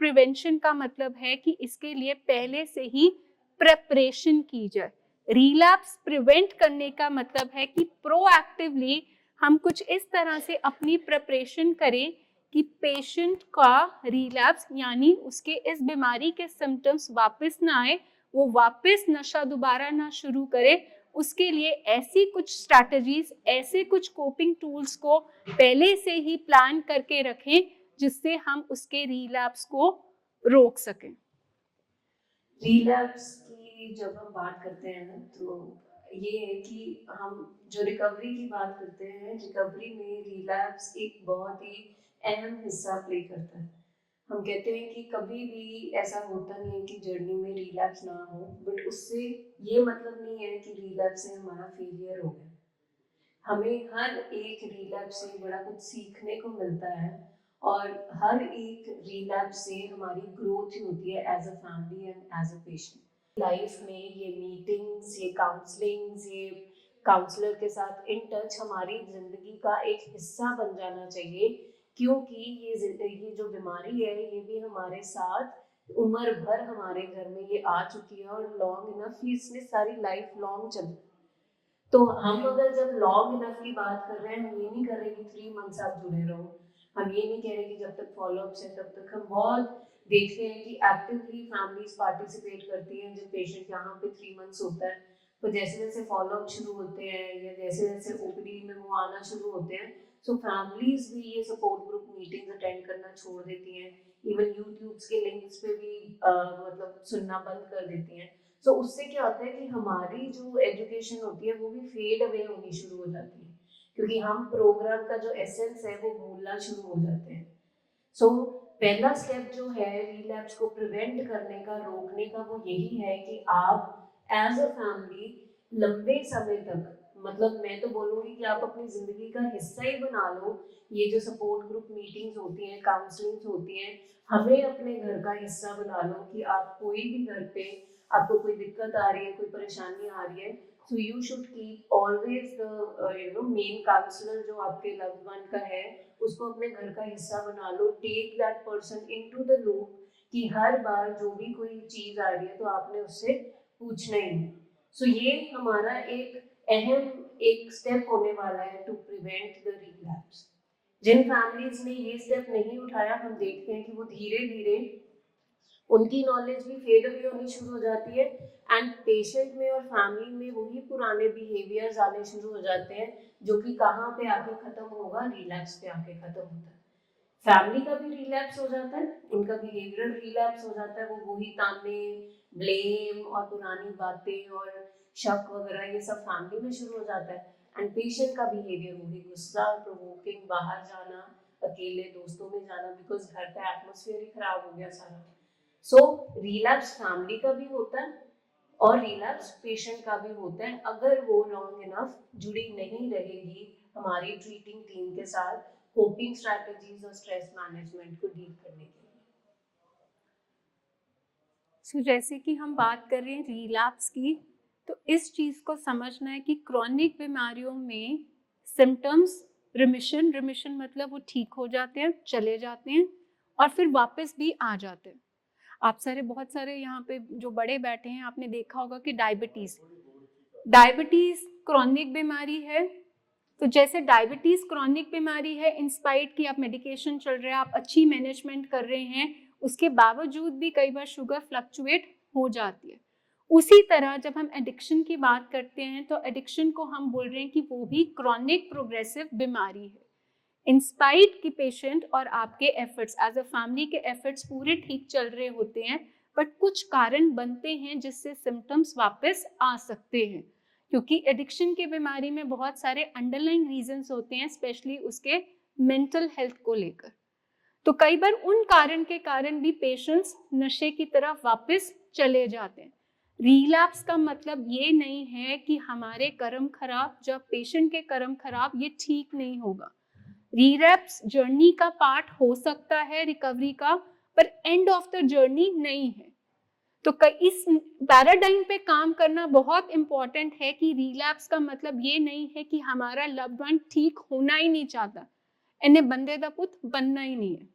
Prevention का मतलब है कि इसके लिए पहले से ही प्रेपरेशन की जाए। रिलैप्स प्रिवेंट करने का मतलब है कि प्रोएक्टिवली हम कुछ इस तरह से अपनी प्रिपरेशन करें कि पेशेंट का रिलैप्स यानी उसके इस बीमारी के सिम्टम्स वापस ना आए, वो वापस नशा दोबारा ना शुरू करे। उसके लिए ऐसी कुछ स्ट्रैटेजीज, ऐसे कुछ कोपिंग टूल्स को पहले से ही प्लान करके रखें जिससे हम उसके रिलैप्स को रोक सकें। रिलैप्स की जब हम बात करते हैं ना, तो ये है कि हम जो रिकवरी की बात करते हैं, रिकवरी में रिलैप्स एक बहुत ही अहम हिस्सा प्ले करता है। हम कहते हैं कि कभी भी ऐसा होता नहीं है कि जर्नी में रिलैप्स ना हो, बट उससे ये मतलब नहीं है कि रिलैप्स से हमारा फेलियर हो गया। हमें हर एक रिलैप्स से बड़ा कुछ सीखने को मिलता है, और हर एक रिलैप्स से हमारी ग्रोथ ही होती है as a family and as a patient. Life में ये मीटिंग्स, ये काउंसलिंग्स, ये काउंसलर के साथ इन टच हमारी जिंदगी का एक हिस्सा बन जाना चाहिए, क्योंकि ये जो बीमारी है ये भी हमारे साथ उम्र भर हमारे घर में ये आ चुकी है, और लॉन्ग इनफ इसने सारी लाइफ लॉन्ग चल। तो हम अगर जब लॉन्ग इनफ की बात कर रहे हैं, हम ये नहीं कर रहे कि 3 मंथ्स आप जुड़े रहो, हम ये नहीं कह रहे कि जब तक फॉलोअप्स है तब तक। हम बहुत देखते हैं कि एक्टिवली फैमिलीज पार्टिसिपेट करती हैं जब पेशेंट यहाँ पे 3 मंथ्स होता है, तो जैसे जैसे फॉलोअप शुरू होते हैं या जैसे जैसे ओपीडी में वो आना शुरू होते हैं, सो फैमिलीज भी ये सपोर्ट ग्रुप मीटिंग्स अटेंड करना छोड़ देती हैं, इवन यूट्यूब के लिंक्स पे भी मतलब सुनना बंद कर देती हैं। तो उससे क्या होता है कि हमारी जो एजुकेशन होती है वो भी फेड अवे होनी शुरू हो जाती है, क्योंकि हम प्रोग्राम का जो एसेंस है वो भूलना शुरू हो जाते हैं। सो पहला स्टेप जो है रिलैप्स को प्रिवेंट करने का, रोकने का, वो यही है कि आप एज अ फैमिली लंबे समय तक, मतलब मैं तो बोलूँगी कि आप अपनी ज़िंदगी का हिस्सा ही बना लो ये जो सपोर्ट ग्रुप मीटिंग्स होती हैं, काउंसलिंग्स होती हैं, हमें अपने घर का हिस्सा बना लो। कि आप कोई भी घर पे आपको कोई दिक्कत आ रही है, कोई परेशानी आ रही है, so you should keep always the main counsellor जो आपके लव्ड वन का है, उसको अपने घर का हिस्सा बना लो। Take that person into the loop, कि हर बार जो भी कोई चीज आ रही है तो आपने उससे पूछना ही है। सो ये हमारा एक अहम एक स्टेप होने वाला है टू प्रिवेंट द रिलैप्स। जिन फैमिलीज ने ये स्टेप नहीं उठाया, हम देखते हैं कि वो धीरे धीरे उनकी नॉलेज भी फेड अवे होनी शुरू हो जाती है, एंड पेशेंट में और फैमिली में वही पुराने बिहेवियर्स आने शुरू हो जाते हैं, जो कि कहाँ पे आके खत्म होगा, रिलैप्स पे आके खत्म होता है। फैमिली का भी रिलैप्स हो जाता है, उनका बिहेवियरल रिलैप्स हो जाता है, वो वही ताने, ब्लेम और पुरानी बातें और शक वगैरह ये सब फैमिली में शुरू हो जाता है। एंड पेशेंट का बिहेवियर वही गुस्सा, प्रोवोकिंग, बाहर जाना, अकेले दोस्तों में जाना, बिकॉज घर का एटमोसफियर ही खराब हो गया सारा। सो रिलैप्स फैमिली का भी होता है और रिलैप्स पेशेंट का भी होता है, अगर वो लॉन्ग इनफ जुड़ी नहीं रहेगी हमारी ट्रीटिंग टीम के साथ कोपिंग स्ट्रैटेजीज और स्ट्रेस मैनेजमेंट को डील करने के लिए। सो जैसे कि हम बात कर रहे हैं रिलैप्स की, तो इस चीज़ को समझना है कि क्रॉनिक बीमारियों में सिम्टम्स रिमिशन मतलब वो ठीक हो जाते हैं, चले जाते हैं और फिर वापस भी आ जाते हैं। आप बहुत सारे यहाँ पे जो बड़े बैठे हैं, आपने देखा होगा कि डायबिटीज क्रॉनिक बीमारी है। तो जैसे डायबिटीज क्रॉनिक बीमारी है, इंस्पाइट की आप मेडिकेशन चल रहा है, आप अच्छी मैनेजमेंट कर रहे हैं, उसके बावजूद भी कई बार शुगर फ्लक्चुएट हो जाती है। उसी तरह जब हम एडिक्शन की बात करते हैं तो एडिक्शन को हम बोल रहे हैं कि वो भी क्रॉनिक प्रोग्रेसिव बीमारी है। इंस्पाइट की पेशेंट और आपके एफर्ट्स एज अ फैमिली के एफर्ट्स पूरे ठीक चल रहे होते हैं, बट कुछ कारण बनते हैं जिससे सिम्टम्स वापस आ सकते हैं, क्योंकि एडिक्शन की बीमारी में बहुत सारे अंडरलाइंग रीजंस होते हैं, स्पेशली उसके मेंटल हेल्थ को लेकर। तो कई बार उन कारण के कारण भी पेशेंट्स नशे की तरफ वापस चले जाते हैं। रिलैप्स का मतलब ये नहीं है कि हमारे कर्म खराब, जब पेशेंट के कर्म खराब, ये ठीक नहीं होगा। रिलैप्स जर्नी का पार्ट हो सकता है रिकवरी का, पर एंड ऑफ द जर्नी नहीं है। तो इस पैराडाइम पे काम करना बहुत इंपॉर्टेंट है कि रिलैप्स का मतलब ये नहीं है कि हमारा लव्ड वन ठीक होना ही नहीं चाहता, इन्हें बंदे दा पुत बनना ही नहीं है,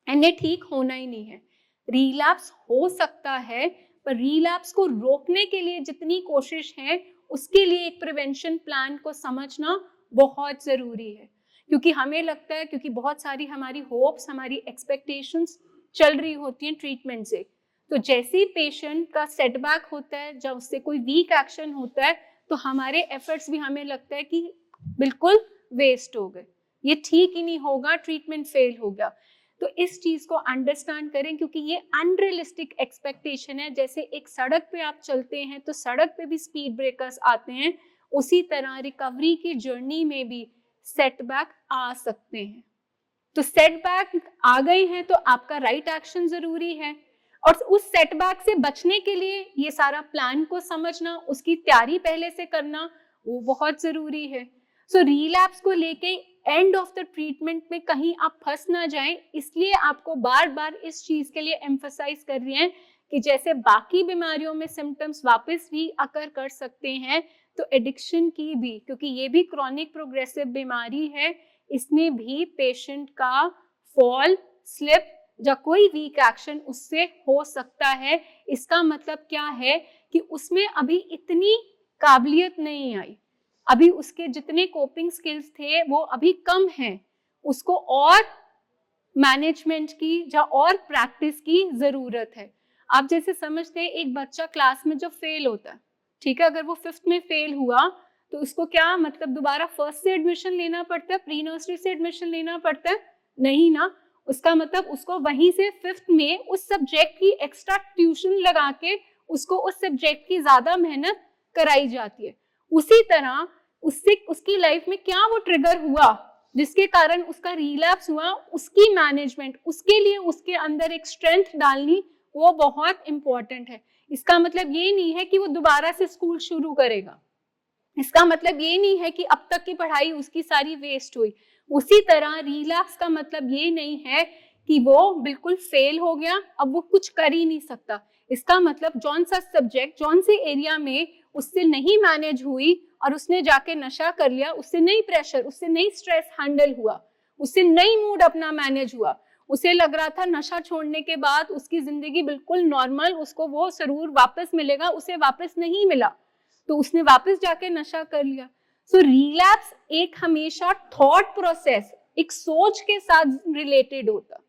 इन्हें ठीक होना ही नहीं है। रिलैप्स हो सकता है, पर रिलैप्स को रोकने के लिए जितनी कोशिश है उसके लिए एक प्रिवेंशन प्लान को समझना बहुत ज़रूरी है। क्योंकि हमें लगता है, क्योंकि बहुत सारी हमारी होप्स, हमारी एक्सपेक्टेशंस चल रही होती हैं ट्रीटमेंट से, तो जैसे ही पेशेंट का सेटबैक होता है, जब उससे कोई वीक एक्शन होता है, तो हमारे एफर्ट्स भी हमें लगता है कि बिल्कुल वेस्ट हो गए, ये ठीक ही नहीं होगा, ट्रीटमेंट फेल हो गया। तो इस चीज़ को अंडरस्टैंड करें, क्योंकि ये अनरियलिस्टिक एक्सपेक्टेशन है। जैसे एक सड़क पे आप चलते हैं तो सड़क पे भी स्पीड ब्रेकर्स आते हैं, उसी तरह रिकवरी की जर्नी में भी सेटबैक आ सकते हैं। तो सेटबैक आ गए हैं तो आपका राइट एक्शन जरूरी है, और उस सेटबैक से बचने के लिए ये सारा प्लान को समझना, उसकी तैयारी पहले से करना, वो बहुत जरूरी है। सो रिलैप्स को लेके एंड ऑफ द ट्रीटमेंट में कहीं आप फंस ना जाएं, इसलिए आपको बार बार इस चीज के लिए एम्फसाइज कर रही हैं कि जैसे बाकी बीमारियों में सिम्टम्स वापस भी अकर कर सकते हैं, तो एडिक्शन की भी, क्योंकि ये भी क्रॉनिक प्रोग्रेसिव बीमारी है, इसमें भी पेशेंट का फॉल, स्लिप या कोई वीक एक्शन उससे हो सकता है। इसका मतलब क्या है कि उसमें अभी इतनी काबिलियत नहीं आई, अभी उसके जितने कोपिंग स्किल्स थे वो अभी कम हैं, उसको और मैनेजमेंट की या और प्रैक्टिस की जरूरत है। आप जैसे समझते हैं, एक बच्चा क्लास में जब फेल होता है, ठीक है, अगर वो 5th में फेल हुआ तो उसको क्या मतलब दोबारा 1st से एडमिशन लेना पड़ता है, प्री नर्सरी से एडमिशन लेना पड़ता है? नहीं ना। उसका मतलब उसको वहीं से 5th में उस सब्जेक्ट की एक्स्ट्रा ट्यूशन लगा के उसको उस सब्जेक्ट की ज्यादा मेहनत कराई जाती है। उसी तरह उससे उसकी लाइफ में क्या वो ट्रिगर हुआ जिसके कारण उसका रिलैप्स हुआ, उसकी मैनेजमेंट, उसके लिए उसके अंदर एक स्ट्रेंथ डालनी, वो बहुत इंपॉर्टेंट है। इसका मतलब ये नहीं है कि वो दोबारा से स्कूल शुरू करेगा, इसका मतलब ये नहीं है कि अब तक की पढ़ाई उसकी सारी वेस्ट हुई। उसी तरह रिलैप्स का मतलब ये नहीं है कि वो बिल्कुल फेल हो गया, अब वो कुछ कर ही नहीं सकता। इसका मतलब जौन सा सब्जेक्ट, जौन से एरिया में उससे नहीं मैनेज हुई और उसने जाके नशा कर लिया, उससे नहीं प्रेशर, उससे नहीं स्ट्रेस हैंडल हुआ, उससे नहीं मूड अपना मैनेज हुआ, उसे लग रहा था नशा छोड़ने के बाद उसकी जिंदगी बिल्कुल नॉर्मल, उसको वो जरूर वापस मिलेगा, उसे वापस नहीं मिला, तो उसने वापस जाके नशा कर लिया। सो रिलैप्स एक हमेशा थॉट प्रोसेस, एक सोच के साथ रिलेटेड होता।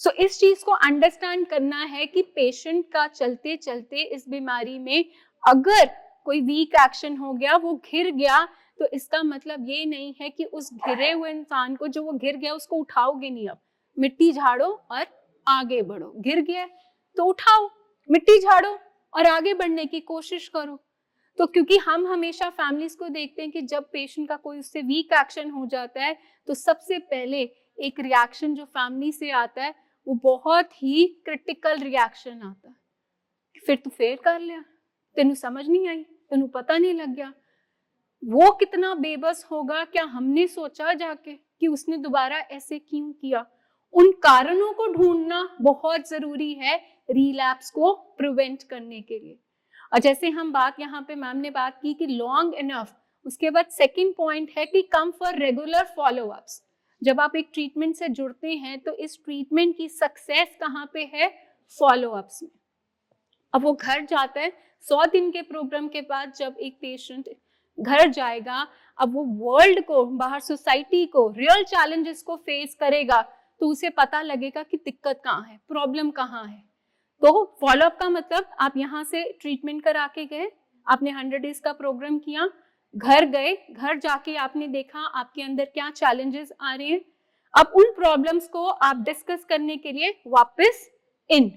सो इस चीज को अंडरस्टैंड करना है कि पेशेंट का चलते चलते इस बीमारी में अगर कोई वीक एक्शन हो गया, वो घिर गया, तो इसका मतलब ये नहीं है कि उस घिरे हुए इंसान को, जो वो घिर गया, उसको उठाओगे नहीं। अब मिट्टी झाड़ो और आगे बढ़ो। गिर गया तो उठाओ, मिट्टी झाड़ो और आगे बढ़ने की कोशिश करो। तो क्योंकि हम हमेशा फैमिलीज को देखते हैं कि जब पेशेंट का कोई उससे वीक एक्शन हो जाता है तो सबसे पहले एक रिएक्शन जो फैमिली से आता है वो बहुत ही क्रिटिकल रिएक्शन आता है, फिर तू फेल कर लिया, तेनू समझ नहीं आई, तेनू पता नहीं लग गया। वो कितना बेबस होगा, क्या हमने सोचा जाके कि उसने दोबारा ऐसे क्यों किया? उन कारणों को ढूंढना बहुत जरूरी है रिलैप्स को प्रिवेंट करने के लिए। और जैसे हम बात यहाँ पे मैम ने बात की कि लॉन्ग इनफ, उसके बाद सेकंड पॉइंट है कि कम फॉर रेगुलर फॉलोअप्स। जब आप एक ट्रीटमेंट से जुड़ते हैं तो इस ट्रीटमेंट की सक्सेस कहाँ पे है? फॉलोअप्स में। अब वो घर जाता है 100 दिन के प्रोग्राम के बाद, जब एक पेशेंट घर जाएगा, अब वो वर्ल्ड को, बाहर सोसाइटी को, रियल चैलेंजेस को फेस करेगा, तो उसे पता लगेगा कि दिक्कत कहाँ है, प्रॉब्लम कहाँ है। तो फॉलोअप का मतलब आप यहाँ से ट्रीटमेंट करा के गए, आपने 100 डेज का प्रोग्राम किया, घर गए, घर जाके आपने देखा आपके अंदर क्या चैलेंजेस आ रहे हैं। अब उन प्रॉब्लम्स को आप डिस्कस करने के लिए वापस इन,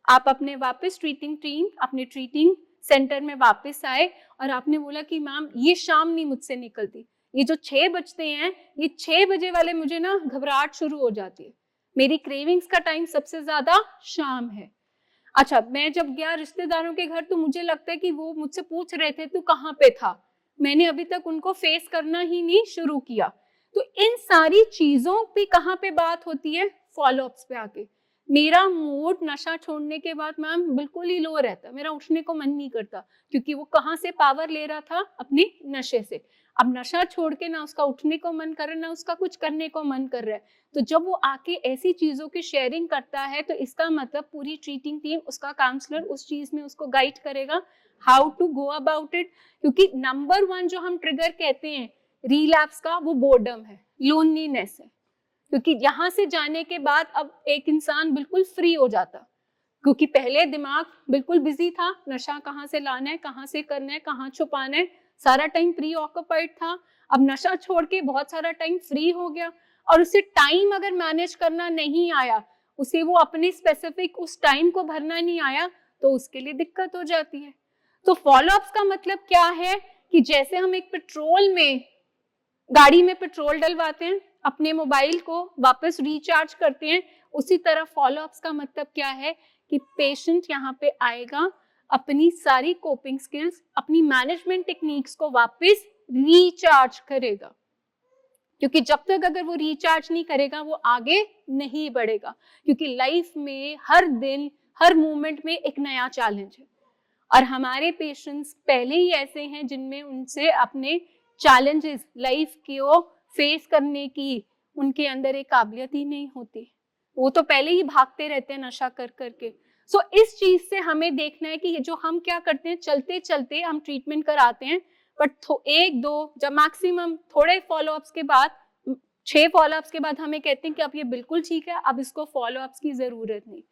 आप अपने वापस ट्रीटिंग टीम, अपने ट्रीटिंग सेंटर में वापस आए और आपने बोला कि मैम ये शाम नहीं मुझसे निकलती, ये जो 6 बजते हैं, ये 6 बजे वाले मुझे ना घबराहट शुरू हो जाती है, मेरी क्रेविंग्स का टाइम सबसे ज्यादा शाम है। अच्छा, मैं जब गया रिश्तेदारों के घर तो मुझे लगता है कि वो मुझसे पूछ रहे थे तू कहाँ पे था, मैंने अभी तक उनको फेस करना ही नहीं शुरू किया। तो इन सारी चीजों पे कहाँ पे बात होती है? फॉलोअप्स पे आके। मेरा मूड नशा छोड़ने के बाद मैम बिल्कुल ही लो रहता है, मेरा उठने को मन नहीं करता, क्योंकि वो कहाँ से पावर ले रहा था, अपने नशे से। अब नशा छोड़ के ना उसका उठने को मन कर रहा है, ना उसका कुछ करने को मन कर रहा है। तो जब वो आके ऐसी चीजों की शेयरिंग करता है, तो इसका मतलब पूरी ट्रीटिंग टीम, उसका काउंसलर उस चीज में उसको गाइड करेगा how to go about it. क्योंकि नंबर 1 जो हम ट्रिगर कहते हैं रिलैप्स का, वो बोर्डम है, लोनलीनेस है। क्योंकि यहाँ से जाने के बाद अब एक इंसान बिल्कुल फ्री हो जाता, क्योंकि पहले दिमाग बिल्कुल बिजी था, नशा कहाँ से लाना है, कहाँ से करना है, कहाँ छुपाना है, सारा टाइम प्री ऑक्युपाइड था। अब नशा छोड़ के बहुत सारा टाइम फ्री हो गया, और उसे टाइम अगर मैनेज करना नहीं आया, उसे वो अपने स्पेसिफिक उस टाइम को भरना नहीं आया, तो उसके लिए दिक्कत हो जाती है। तो फॉलोअप्स का मतलब क्या है कि जैसे हम एक पेट्रोल में, गाड़ी में पेट्रोल डलवाते हैं, अपने मोबाइल को वापस रिचार्ज करते हैं, उसी तरह फॉलोअप्स का मतलब क्या है कि पेशेंट यहाँ पे आएगा, अपनी सारी कोपिंग स्किल्स, अपनी मैनेजमेंट टेक्निक्स को वापस रिचार्ज करेगा। क्योंकि जब तक अगर वो रिचार्ज नहीं करेगा, वो आगे नहीं बढ़ेगा। क्योंकि लाइफ में हर दिन, हर मोमेंट में एक नया चैलेंज है, और हमारे पेशेंट्स पहले ही ऐसे हैं जिनमें उनसे अपने चैलेंजेस लाइफ को फेस करने की उनके अंदर एक काबिलियत ही नहीं होती। वो तो पहले ही भागते रहते हैं नशा कर करके। सो इस चीज से हमें देखना है कि जो हम क्या करते हैं, चलते चलते हम ट्रीटमेंट कराते हैं, बट एक दो, जब मैक्सिमम थोड़े फॉलोअप्स के बाद, 6 फॉलोअप्स के बाद हमें कहते हैं कि अब ये बिल्कुल ठीक है, अब इसको फॉलोअप्स की जरूरत नहीं।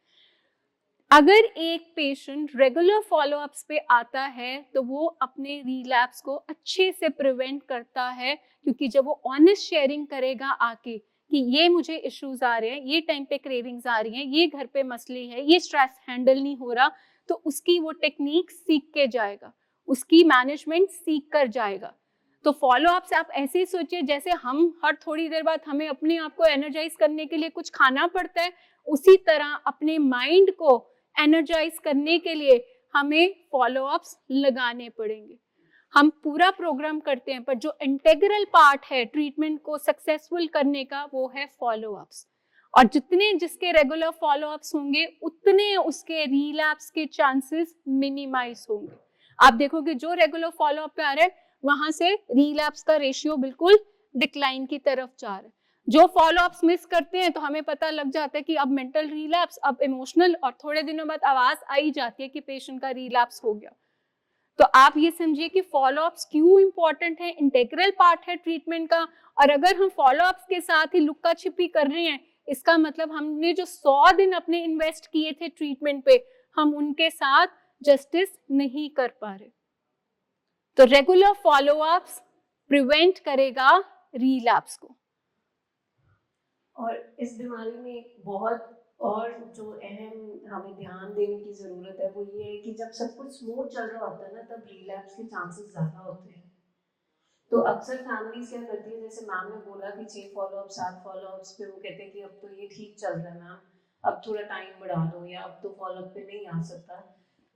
अगर एक पेशेंट रेगुलर फॉलोअप्स पे आता है, तो वो अपने रिलैप्स को अच्छे से प्रिवेंट करता है। क्योंकि जब वो ऑनेस्ट शेयरिंग करेगा आके कि ये मुझे इश्यूज आ रहे हैं, ये टाइम पे क्रेविंग्स आ रही हैं, ये घर पे मसले हैं, ये स्ट्रेस हैंडल नहीं हो रहा, तो उसकी वो टेक्निक सीख के जाएगा, उसकी मैनेजमेंट सीख कर जाएगा। तो फॉलोअप से आप ऐसे ही सोचिए जैसे हम हर थोड़ी देर बाद हमें अपने आप को एनर्जाइज करने के लिए कुछ खाना पड़ता है, उसी तरह अपने माइंड को एनर्जाइज करने के लिए हमें फॉलोअप्स लगाने पड़ेंगे। हम पूरा प्रोग्राम करते हैं, पर जो इंटेग्रल पार्ट है ट्रीटमेंट को सक्सेसफुल करने का, वो है फॉलोअप्स। और जितने जिसके रेगुलर फॉलोअप्स होंगे, उतने उसके रिलैप्स के चांसेस मिनिमाइज होंगे। आप देखोगे जो रेगुलर फॉलोअप पे आ रहे हैं, वहां से रिलैप्स का रेशियो बिल्कुल डिक्लाइन की तरफ जा रहा है। जो फॉलोअप्स मिस करते हैं, तो हमें पता लग जाता है कि अब मेंटल रिलैप्स, अब इमोशनल, और थोड़े दिनों बाद आवाज आई जाती है कि पेशेंट का रिलैप्स हो गया। तो आप ये समझिए कि फॉलोअप्स क्यों इंपॉर्टेंट है, इंटेग्रल पार्ट है ट्रीटमेंट का। और अगर हम फॉलोअप्स के साथ ही लुक्का छिपी कर रहे हैं, इसका मतलब हमने जो 100 दिन अपने इन्वेस्ट किए थे ट्रीटमेंट पे, हम उनके साथ जस्टिस नहीं कर पा रहे। तो रेगुलर फॉलोअप्स प्रिवेंट करेगा रिलैप्स को। और इस बीमारी में एक बहुत और जो अहम हमें ध्यान देने की ज़रूरत है, वो ये है कि जब सब कुछ स्मूथ चल रहा होता है ना, तब रिलैप्स के चांसेस ज़्यादा होते हैं। तो अक्सर फैमिलीज क्या करती है, जैसे मैम ने बोला कि 6 फॉलोअप 7 फॉलोअप्स पे वो कहते हैं कि अब तो ये ठीक चल रहा है मैम, अब थोड़ा टाइम बढ़ा दो, या अब तो फॉलोअप पे नहीं आ सकता।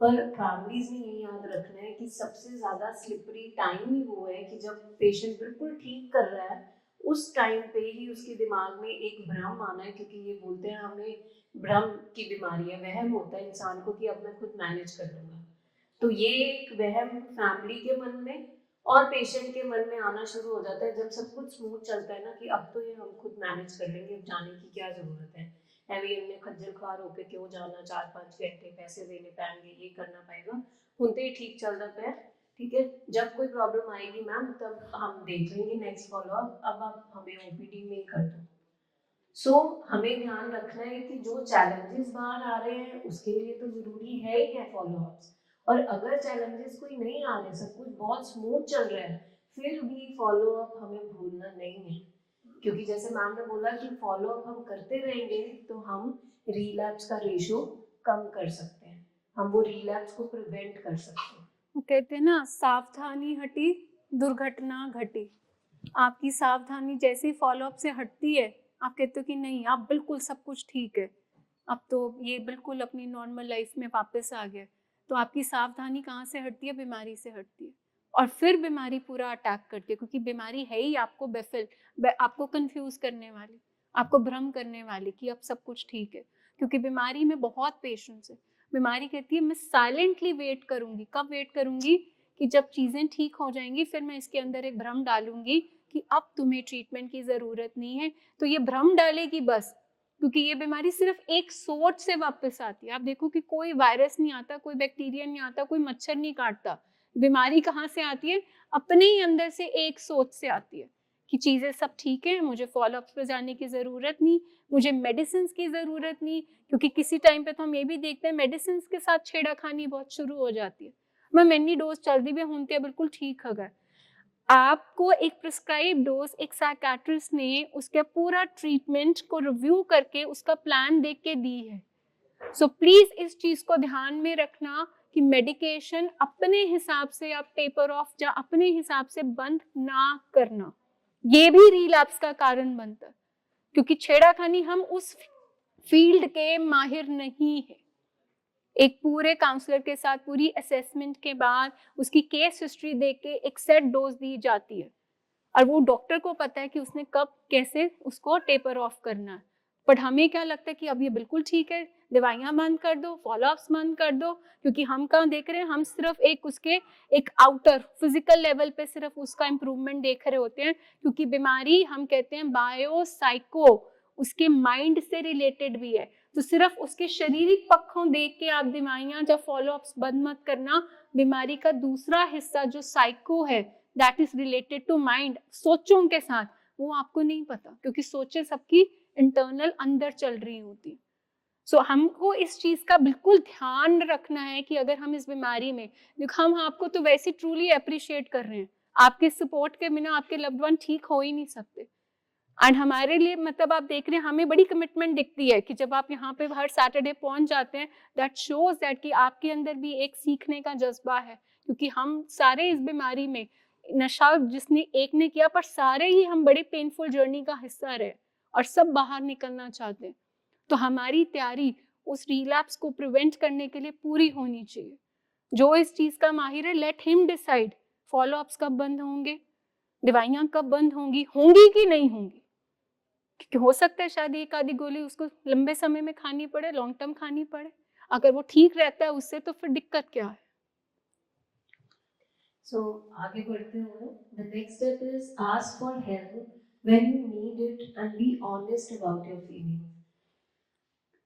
पर फैमिलीज में ये याद रखना है कि सबसे ज़्यादा स्लिपरी टाइम ही वो है कि जब पेशेंट बिल्कुल ठीक कर रहा है, उस टाइम पे ही उसके दिमाग में एक भ्रम आना है। क्योंकि ये बोलते हैं हमें भ्रम की बीमारी है, वहम होता है इंसान को कि अब मैं खुद मैनेज कर लूँगा। तो ये एक वहम फैमिली के मन में और पेशेंट के मन में आना शुरू हो जाता है जब सब कुछ स्मूथ चलता है ना, कि अब तो ये हम खुद मैनेज कर लेंगे, अब जाने की क्या ज़रूरत है, हैवी हमने खज्जल ख्वार होकर क्यों जाना, 4-5 घंटे पैसे देने पाएंगे, ये करना पाएगा, उनते ही ठीक चल जाता है। ठीक है, जब कोई प्रॉब्लम आएगी मैम, तब हम देख लेंगे नेक्स्ट फॉलोअप, अब आप हमें ओपीडी में ही कर दो। सो हमें ध्यान रखना है कि जो चैलेंजेस बाहर आ रहे हैं, उसके लिए तो ज़रूरी है ही है फॉलोअप्स। और अगर चैलेंजेस कोई नहीं आ रहे, सब कुछ बहुत स्मूथ चल रहा है, फिर भी फॉलोअप हमें भूलना नहीं है। क्योंकि जैसे मैम ने बोला कि फॉलोअप हम करते रहेंगे, तो हम रिलैप्स का रेशियो कम कर सकते हैं, हम वो रिलैप्स को प्रिवेंट कर सकते हैं। वो कहते हैं ना, सावधानी हटी दुर्घटना घटी। आपकी सावधानी जैसे फॉलोअप से हटती है, आप कहते हो कि नहीं, आप बिल्कुल सब कुछ ठीक है, अब तो ये बिल्कुल अपनी नॉर्मल लाइफ में वापस आ गया। तो आपकी सावधानी कहाँ से हटती है? बीमारी से हटती है। और फिर बीमारी पूरा अटैक करती है, क्योंकि बीमारी है ही आपको बेफिल, आपको कंफ्यूज करने वाली, आपको भ्रम करने वाली कि अब सब कुछ ठीक है। क्योंकि बीमारी में बहुत पेशेंस है। बीमारी कहती है मैं साइलेंटली वेट करूंगी। कब वेट करूंगी? कि जब चीज़ें ठीक हो जाएंगी फिर मैं इसके अंदर एक भ्रम डालूंगी कि अब तुम्हें ट्रीटमेंट की ज़रूरत नहीं है। तो ये भ्रम डालेगी बस, क्योंकि ये बीमारी सिर्फ एक सोच से वापस आती है। आप देखो कि कोई वायरस नहीं आता, कोई बैक्टीरिया नहीं आता, कोई मच्छर नहीं काटता। बीमारी कहाँ से आती है? अपने ही अंदर से एक सोच से आती है कि चीज़ें सब ठीक है, मुझे फॉलोअप्स पे जाने की ज़रूरत नहीं, मुझे मेडिसिन की ज़रूरत नहीं। क्योंकि किसी टाइम पे तो हम ये भी देखते हैं मेडिसिन के साथ छेड़ाखानी बहुत शुरू हो जाती है। मैं मैनी डोज चलती भी हूँ बिल्कुल ठीक है। आपको एक प्रिस्क्राइब डोज एक साइकियाट्रिस्ट ने उसके पूरा ट्रीटमेंट को रिव्यू करके उसका प्लान देख के दी है। सो प्लीज इस चीज को ध्यान में रखना कि मेडिकेशन अपने हिसाब से आप टेपर ऑफ या अपने हिसाब से बंद ना करना। ये भी रिलैप्स का कारण बनता है, क्योंकि छेड़ाखानी हम उस फील्ड के माहिर नहीं है। एक पूरे काउंसलर के साथ पूरी असेसमेंट के बाद उसकी केस हिस्ट्री देख के एक सेट डोज दी जाती है, और वो डॉक्टर को पता है कि उसने कब कैसे उसको टेपर ऑफ करना है। बट हमें क्या लगता है कि अब ये बिल्कुल ठीक है, दवाइयाँ बंद कर दो, फॉलोअप्स बंद कर दो, क्योंकि हम कहाँ देख रहे हैं, हम सिर्फ एक उसके एक आउटर फिजिकल लेवल पे सिर्फ उसका इम्प्रूवमेंट देख रहे होते हैं। क्योंकि बीमारी हम कहते हैं बायो साइको उसके माइंड से रिलेटेड भी है। तो सिर्फ उसके शारीरिक पक्षों देख के आप दवाइयाँ या फॉलोअप्स बंद मत करना। बीमारी का दूसरा हिस्सा जो साइको है, that is related to mind, सोचों के साथ, वो आपको नहीं पता, क्योंकि सोचें सबकी इंटरनल अंदर चल रही होती। सो हमको इस चीज का बिल्कुल ध्यान रखना है कि अगर हम इस बीमारी में, देखो हम आपको तो वैसे ट्रूली अप्रिशिएट कर रहे हैं, आपके सपोर्ट के बिना आपके लव्ड वन ठीक हो ही नहीं सकते। एंड हमारे लिए मतलब आप देख रहे हैं हमें बड़ी कमिटमेंट दिखती है कि जब आप यहाँ पे हर सैटरडे पहुंच जाते हैं, दैट शोज दैट कि आपके अंदर भी एक सीखने का जज्बा है। क्योंकि हम सारे इस बीमारी में, नशा जिसने एक ने किया, पर सारे ही हम बड़े पेनफुल जर्नी का हिस्सा रहे और सब बाहर निकलना चाहते हैं। तो हमारी तैयारी उस रिलैप्स को प्रिवेंट करने के लिए पूरी होनी चाहिए। जो इस चीज का माहिर है, लेट हिम डिसाइड फॉलोअप्स कब बंद होंगे, दवाइयाँ कब बंद होंगी, होंगी कि नहीं होंगी। क्योंकि हो सकता है शायद एक आधी गोली उसको लंबे समय में खानी पड़े, लॉन्ग टर्म खानी पड़े। अगर वो ठीक रहता है उससे तो फिर दिक्कत क्या है? So आगे बढ़ते हुए, the next step is ask for help when you need it and be honest about your feelings.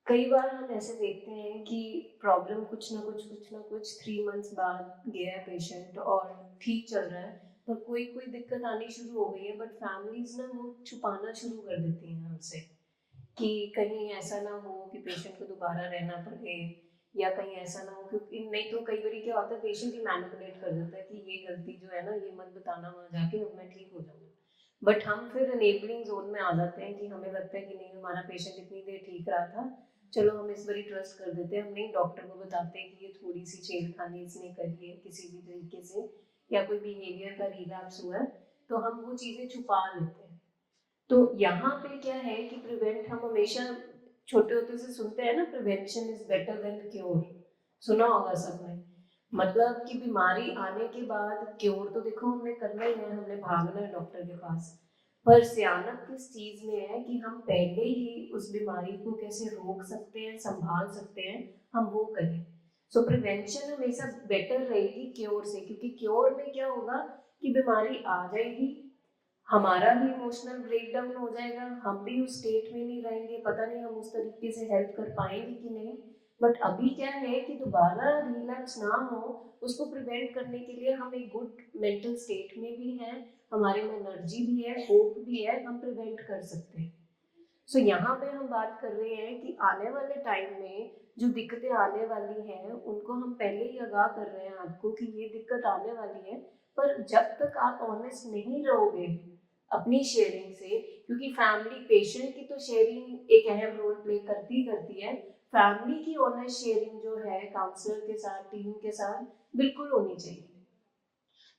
कई बार हम ऐसे देखते हैं कि प्रॉब्लम कुछ ना कुछ 3 मंथ्स बाद गया है पेशेंट और ठीक चल रहा है, पर कोई दिक्कत आनी शुरू हो गई है, बट फैमिलीज ना वो छुपाना शुरू कर देती हैं हमसे कि कहीं ऐसा ना हो कि पेशेंट को दोबारा रहना पड़े, या कहीं ऐसा ना हो, क्योंकि नहीं तो कई बार क्या होता है, पेशेंट ही मैनिपुलेट कर देता है कि ये गलती जो है ना ये मत बताना वहाँ जाके, अब मैं ठीक हो जाऊँगा। बट हम फिर एनेबलिंग जोन में आ जाते हैं कि हमें लगता है कि नहीं, हमारा पेशेंट इतनी देर ठीक रहा था, चलो हम इस बारी ट्रस्ट कर देते हैं, हम नहीं डॉक्टर को बताते हैं कि ये थोड़ी सी छेड़खानी इसने करी है किसी भी तरीके से, या कोई बिहेवियर का रिलैप्स हुआ है, तो हम वो चीज़ें छुपा लेते हैं। तो यहाँ पे क्या है कि प्रिवेंट, हम हमेशा छोटे होते से सुनते हैं ना, prevention is better than cure, सुना होगा सबने। मतलब कि बीमारी आने के बाद क्योर तो देखो हमने करना ही है, हमने भागना है डॉक्टर के पास, पर सियानत किस चीज में है कि हम पहले ही उस बीमारी को कैसे रोक सकते हैं, संभाल सकते हैं, हम वो करें। सो प्रिवेंशन हमेशा बेटर रहेगी क्योर से, क्योंकि क्योर में क्या होगा कि बीमारी आ जाएगी, हमारा भी इमोशनल ब्रेकडाउन हो जाएगा, हम भी उस स्टेट में नहीं रहेंगे, पता नहीं हम उस तरीके से हेल्प कर पाएंगे कि नहीं। बट अभी क्या है कि दोबारा रिलैप्स ना हो, उसको प्रिवेंट करने के लिए हम एक गुड मेंटल स्टेट में भी हैं, हमारे में एनर्जी भी है, होप भी है, हम प्रिवेंट कर सकते हैं। सो यहाँ पे हम बात कर रहे हैं कि आने वाले टाइम में जो दिक्कतें आने वाली हैं उनको हम पहले ही आगाह कर रहे हैं आपको कि ये दिक्कत आने वाली है। पर जब तक आप ऑनेस्ट नहीं रहोगे अपनी शेयरिंग से, क्योंकि फैमिली, पेशेंट की तो शेयरिंग एक अहम रोल प्ले करती है, फैमिली की ऑनेस्ट शेयरिंग जो है काउंसलर के साथ, टीम के साथ बिल्कुल होनी चाहिए।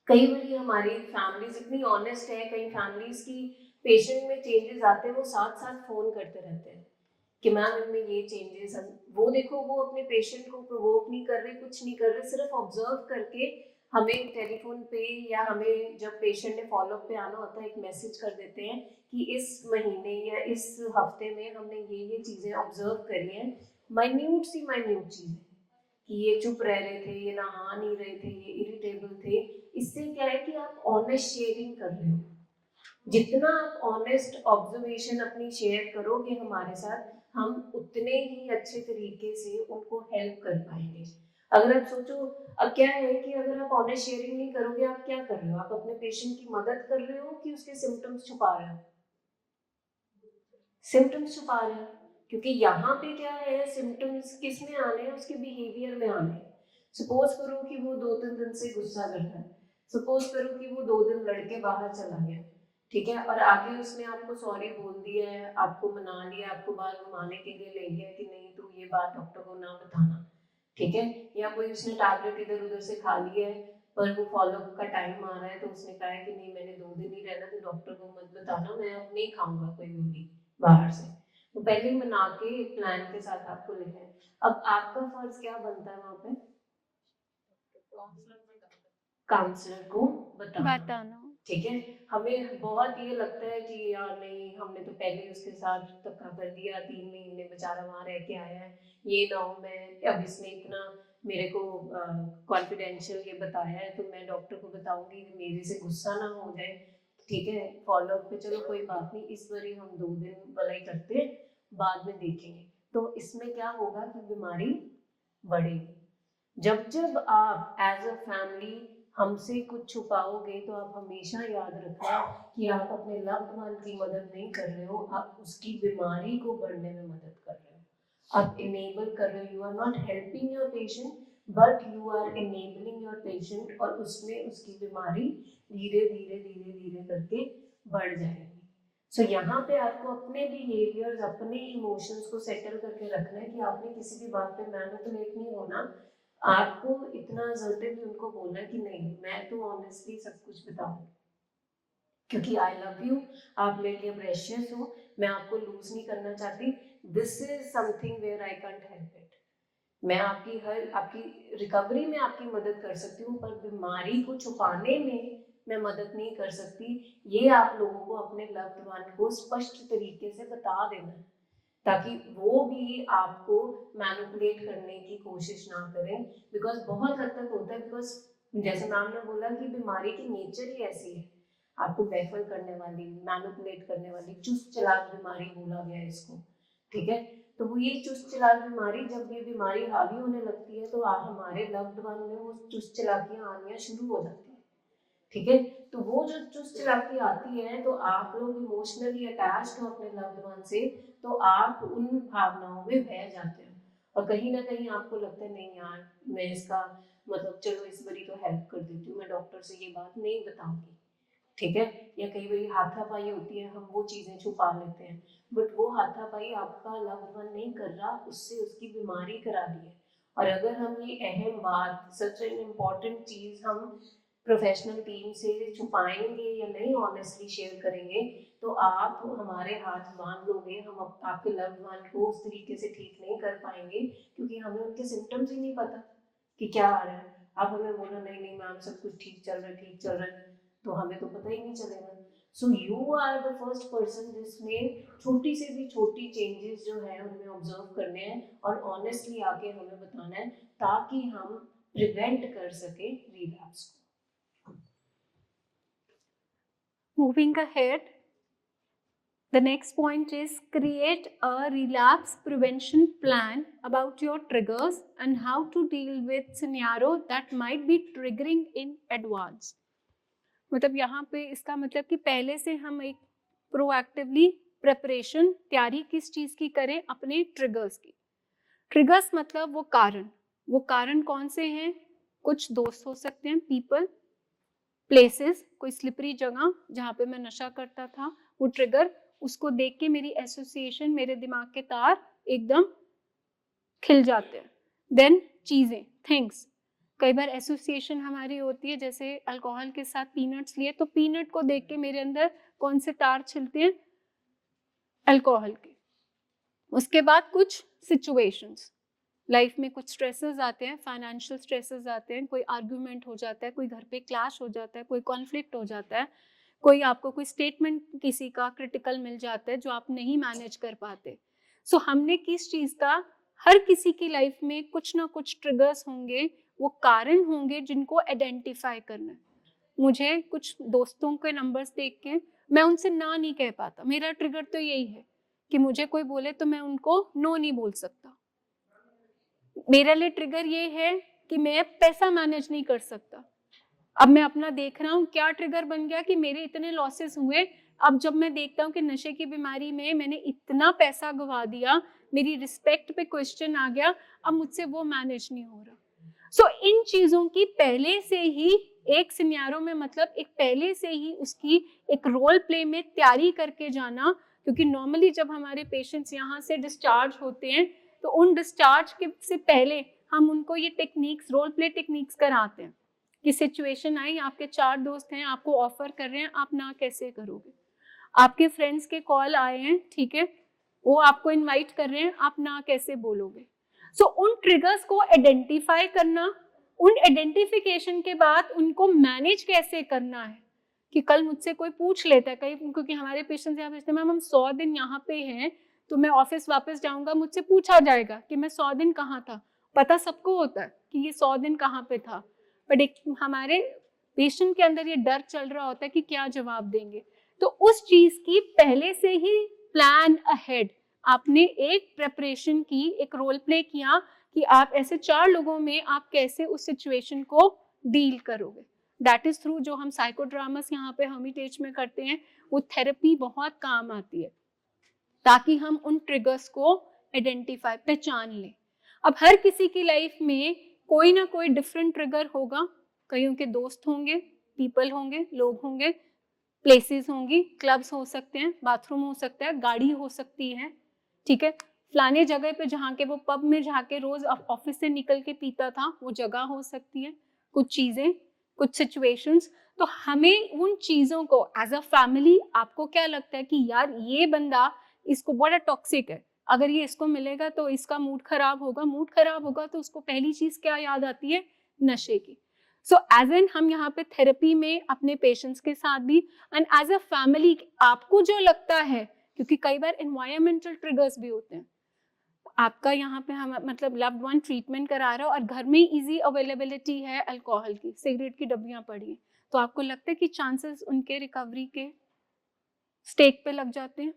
कई बार हमारी फैमिलीज इतनी ऑनेस्ट है, कई फैमिलीज की पेशेंट में चेंजेस आते हैं, वो साथ साथ फोन करते रहते हैं कि मैम इनमें ये चेंजेस, वो देखो वो अपने पेशेंट को प्रोवोक नहीं कर रहे, कुछ नहीं कर रहे, सिर्फ ऑब्जर्व करके हमें टेलीफोन पे या हमें जब पेशेंट ने फॉलोअप पे आना होता है एक मैसेज कर देते हैं कि इस महीने या इस हफ्ते में हमने ये चीज़ें ऑब्जर्व करी हैं, माइन्यूट चीज़ें कि ये चुप रह रहे थे, ये नहा नहीं रहे थे, ये इरिटेबल थे। इससे क्या है कि आप ऑनेस्ट शेयरिंग कर रहे हो। जितना आप ऑनेस्ट ऑब्जर्वेशन अपनी शेयर करोगे हमारे साथ, हम उतने ही अच्छे तरीके से उनको हेल्प कर पाएंगे। अगर आप सोचो, अब क्या है कि अगर आप ऑनेस्ट शेयरिंग नहीं करोगे, आप क्या कर रहे हो? आप अपने पेशेंट की मदद कर रहे हो कि उसके सिम्टम्स छुपा रहे हो? सिम्टम्स छुपा रहे हो, क्योंकि यहाँ पे क्या है, सिम्टम्स किस में आने हैं? उसके बिहेवियर में आने हैं। सपोज करो कि वो 2-3 दिन से गुस्सा करता है, सपोज करो कि वो 2 दिन लड़के बाहर चला गया, ठीक है, और आगे उसने आपको सॉरी बोल दिया है, आपको मना लिया, आपको बाल घुमाने के लिए ले गया कि नहीं तू ये बात डॉक्टर को ना बताना, ठीक है, या कोई उसने टैबलेट इधर उधर से खा लिया है पर वो फॉलोअप का टाइम आ रहा है तो उसने कहा है कि नहीं मैंने 2 दिन ही रहना, तो डॉक्टर को मत बताना, मैं अब नहीं खाऊंगा कोई गोली बाहर से। तो पहले ही मना के एक प्लान के साथ आपको लेना है। अब आपका फर्ज क्या बनता है वहां पे? काउंसलर को बताना। ठीक है, हमें बहुत ये लगता है कि यार नहीं, हमने तो पहले उसके साथ धक्का कर दिया, 3 महीने बेचारा वहां रह के आया है, ये ना हो मैं अब इसने इतना मेरे को कॉन्फिडेंशियल ये बताया है तो मैं डॉक्टर को बताऊंगी कि मेरे से गुस्सा ना हो जाए, ठीक है, फॉलोअप पे चलो कोई बात नहीं, इस बारी हम 2 दिन भलाई करते हैं, बाद में देखेंगे। तो इसमें क्या होगा कि बीमारी बढ़ेगी। जब जब आप एज अ फैमिली हमसे कुछ छुपाओगे तो आप हमेशा याद रखना कि आप अपने लव्ड वन की मदद नहीं कर रहे हो, आप उसकी बीमारी को बढ़ने में मदद कर रहे हो, आप इनेबल कर रहे हो। You are not helping your patient but you are enabling your patient, और उसमें उसकी बीमारी धीरे धीरे धीरे धीरे करके बढ़ जाएगी। सो यहाँ पे आपको अपने बिहेवियर्स, अपने इमोशंस को सेटल करके रखना है कि आपने किसी भी बात पे मैनिपुलेट नहीं होना। आपको इतना असर्टिवली उनको बोलना है कि नहीं मैं तो ऑनेस्टली सब कुछ बताऊं क्योंकि आई लव यू, आप मेरे लिए प्रेशियस हो, मैं आपको लूज नहीं करना चाहती, this is something where I can't help it. मैं आपकी रिकवरी में आपकी मदद कर सकती हूँ पर बीमारी को छुपाने में मैं मदद नहीं कर सकती। ये आप लोगों को अपने लव्ड वन को स्पष्ट तरीके से बता देना है ताकि वो भी आपको मैनिपुलेट करने की कोशिश ना करें। बिकॉज बहुत हद तक होता है, बिकॉज जैसे मैम ने बोला कि बीमारी की नेचर ही ऐसी है, आपको बैफल करने वाली, मैनिपुलेट करने वाली, चुस्त चालाक बीमारी बोला गया है इसको, ठीक है। तो वो ये चुस्त चालाक बीमारी, जब ये बीमारी हावी होने लगती है तो आप हमारे लव्ड वन में वो चुस्त चालाकियां आनियां शुरू हो जाती है, ठीक है। तो वो जो चुस्त चालाकी आती है तो आप लोग इमोशनली अटैच्ड हो अपने लव्ड वन से, तो आप उन भावनाओं में बह जाते हो और कहीं ना कहीं आपको लगता है नहीं यार मैं इसका मतलब चलो इस बारी तो हेल्प कर देती हूँ, मैं डॉक्टर से ये बात नहीं बताऊंगी, ठीक है। या कई बार हाथापाई होती है, हम वो चीजें छुपा लेते हैं, बट वो हाथापाई आपका लव्ड वन नहीं कर रहा, उससे उसकी बीमारी करा रही है। और अगर हम ये अहम बात, सच एन इम्पॉर्टेंट चीज हम प्रोफेशनल टीम से छुपाएंगे या नहीं ऑनेस्टली शेयर करेंगे तो आप हमारे हाथ बांध लोगे, हम आपके लव्ड वन को उस तरीके से ठीक नहीं कर पाएंगे क्योंकि हमें उनके सिम्टम्स ही नहीं पता कि क्या आ रहा है। आप हमें बोलो नहीं नहीं मैम सब कुछ ठीक चल रहा है, ठीक चल रहा है, तो हमें तो पता ही नहीं चलेगा। So you are the first person जिसमें छोटी से भी छोटी चेंजेस जो है उनमें ऑब्जर्व करने हैं और ऑनेस्टली आके हमें बताना है ताकि हम प्रिवेंट कर सके रिलैप्स को। Moving ahead, the next point is create a relapse prevention plan about your triggers and how to deal with scenario that might be triggering in advance. मतलब यहाँ पे इसका मतलब कि पहले से हम एक प्रोएक्टिवली प्रिपरेशन, तैयारी किस चीज़ की करें? अपने ट्रिगर्स की। ट्रिगर्स मतलब वो कारण कौन से हैं? कुछ दोस्त हो सकते हैं, पीपल, प्लेसेस, कोई स्लिपरी जगह जहाँ पे मैं नशा करता था, वो ट्रिगर, उसको देख के मेरी एसोसिएशन, मेरे दिमाग के तार एकदम खिल जाते हैं। देन चीज़ें, थिंग्स, कई बार एसोसिएशन हमारी होती है, जैसे अल्कोहल के साथ पीनट्स लिए तो पीनट को देख के मेरे अंदर कौन से तार छिलते हैं? अल्कोहल के। उसके बाद कुछ सिचुएशंस, लाइफ में कुछ स्ट्रेसेस आते हैं, फाइनेंशियल स्ट्रेसेस आते हैं, कोई आर्ग्यूमेंट हो जाता है, कोई घर पे क्लैश हो जाता है, कोई कॉन्फ्लिक्ट हो जाता है, कोई आपको कोई स्टेटमेंट किसी का क्रिटिकल मिल जाता है जो आप नहीं मैनेज कर पाते। सो हमने किस चीज़ का, हर किसी की लाइफ में कुछ ना कुछ ट्रिगर्स होंगे, वो कारण होंगे जिनको आइडेंटिफाई करना है। मुझे कुछ दोस्तों के नंबर्स देख के मैं उनसे ना नहीं कह पाता। मेरा ट्रिगर तो यही है कि मुझे कोई बोले तो मैं उनको नो नहीं बोल सकता। मेरे लिए ट्रिगर ये है कि मैं पैसा मैनेज नहीं कर सकता। अब मैं अपना देख रहा हूँ क्या ट्रिगर बन गया कि मेरे इतने लॉसेस हुए। अब जब मैं देखता हूँ कि नशे की बीमारी में मैंने इतना पैसा गवा दिया, मेरी रिस्पेक्ट पे क्वेश्चन आ गया, अब मुझसे वो मैनेज नहीं हो रहा। सो इन चीजों की पहले से ही एक सिनेरियो में, मतलब एक पहले से ही उसकी एक रोल प्ले में तैयारी करके जाना। क्योंकि नॉर्मली जब हमारे पेशेंट्स यहाँ से डिस्चार्ज होते हैं तो उन डिस्चार्ज के से पहले हम उनको ये टेक्निक्स, रोल प्ले टेक्निक्स कराते हैं कि सिचुएशन आई, आपके 4 दोस्त हैं, आपको ऑफर कर रहे हैं, आप ना कैसे करोगे। आपके फ्रेंड्स के कॉल आए हैं, ठीक है, वो आपको इनवाइट कर रहे हैं, आप ना कैसे बोलोगे। सो उन ट्रिगर्स को आइडेंटिफाई करना, उन आइडेंटिफिकेशन के बाद उनको मैनेज कैसे करना है। कि कल मुझसे कोई पूछ लेता है कहीं, क्योंकि हमारे पेशेंट्स यहाँ भेजते हैं, मैम हम 100 दिन यहाँ पे हैं, तो मैं ऑफिस वापस जाऊंगा, मुझसे पूछा जाएगा कि मैं 100 दिन कहाँ था। पता सबको होता है कि ये 100 दिन कहाँ पे था, बट एक हमारे पेशेंट के अंदर ये डर चल रहा होता है कि क्या जवाब देंगे। तो उस चीज की पहले से ही प्लान अहेड, आपने एक प्रेपरेशन की, एक रोल प्ले किया कि आप ऐसे 4 लोगों में आप कैसे उस सिचुएशन को डील करोगे। दैट इज थ्रू जो हम साइकोड्रामास यहाँ पे हर्मिटेज में करते हैं, वो थेरेपी बहुत काम आती है ताकि हम उन ट्रिगर्स को आइडेंटिफाई, पहचान लें। अब हर किसी की लाइफ में कोई ना कोई डिफरेंट ट्रिगर होगा। कईयों के दोस्त होंगे, पीपल होंगे, लोग होंगे, प्लेसेस होंगी, क्लब्स हो सकते हैं, बाथरूम हो सकता है, गाड़ी हो सकती है, ठीक है, फलाने जगह पे जहाँ के वो पब में जाके रोज ऑफिस से निकल के पीता था वो जगह हो सकती है, कुछ चीजें, कुछ सिचुएशंस। तो हमें उन चीजों को एज अ फैमिली, आपको क्या लगता है कि यार ये बंदा, इसको बड़ा टॉक्सिक है, अगर ये इसको मिलेगा तो इसका मूड खराब होगा, मूड खराब होगा तो उसको पहली चीज क्या याद आती है, नशे की। सो एज एन हम यहाँ पे थेरेपी में अपने पेशेंट्स के साथ भी एंड एज अ फैमिली, आपको जो लगता है, क्योंकि कई बार एनवायरमेंटल ट्रिगर्स भी होते हैं। आपका यहाँ पे हम मतलब लव्ड वन ट्रीटमेंट करा रहा हो और घर में इजी अवेलेबिलिटी है अल्कोहल की, सिगरेट की डब्बियां पड़ी हैं, तो आपको लगता है कि चांसेस उनके रिकवरी के स्टेक पे लग जाते हैं।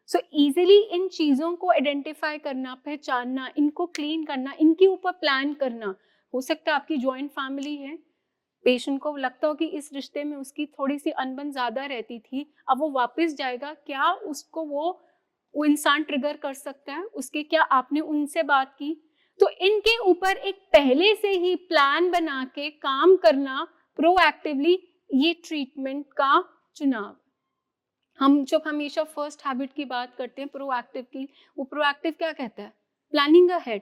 सो इजीली इन चीज़ों को आइडेंटिफाई करना, पहचानना, इनको क्लीन करना, इनके ऊपर प्लान करना। हो सकता है आपकी जॉइंट फैमिली है, पेशेंट को लगता हो कि इस रिश्ते में उसकी थोड़ी सी अनबन ज़्यादा रहती थी, अब वो वापस जाएगा, क्या उसको वो इंसान ट्रिगर कर सकता है, उसके क्या आपने उनसे बात की। तो इनके ऊपर एक पहले से ही प्लान बना के काम करना, प्रोएक्टिवली, ये ट्रीटमेंट का चुनाव। हम जब हमेशा फर्स्ट हैबिट की बात करते हैं प्रोएक्टिव की, वो प्रोएक्टिव क्या कहता है, planning ahead,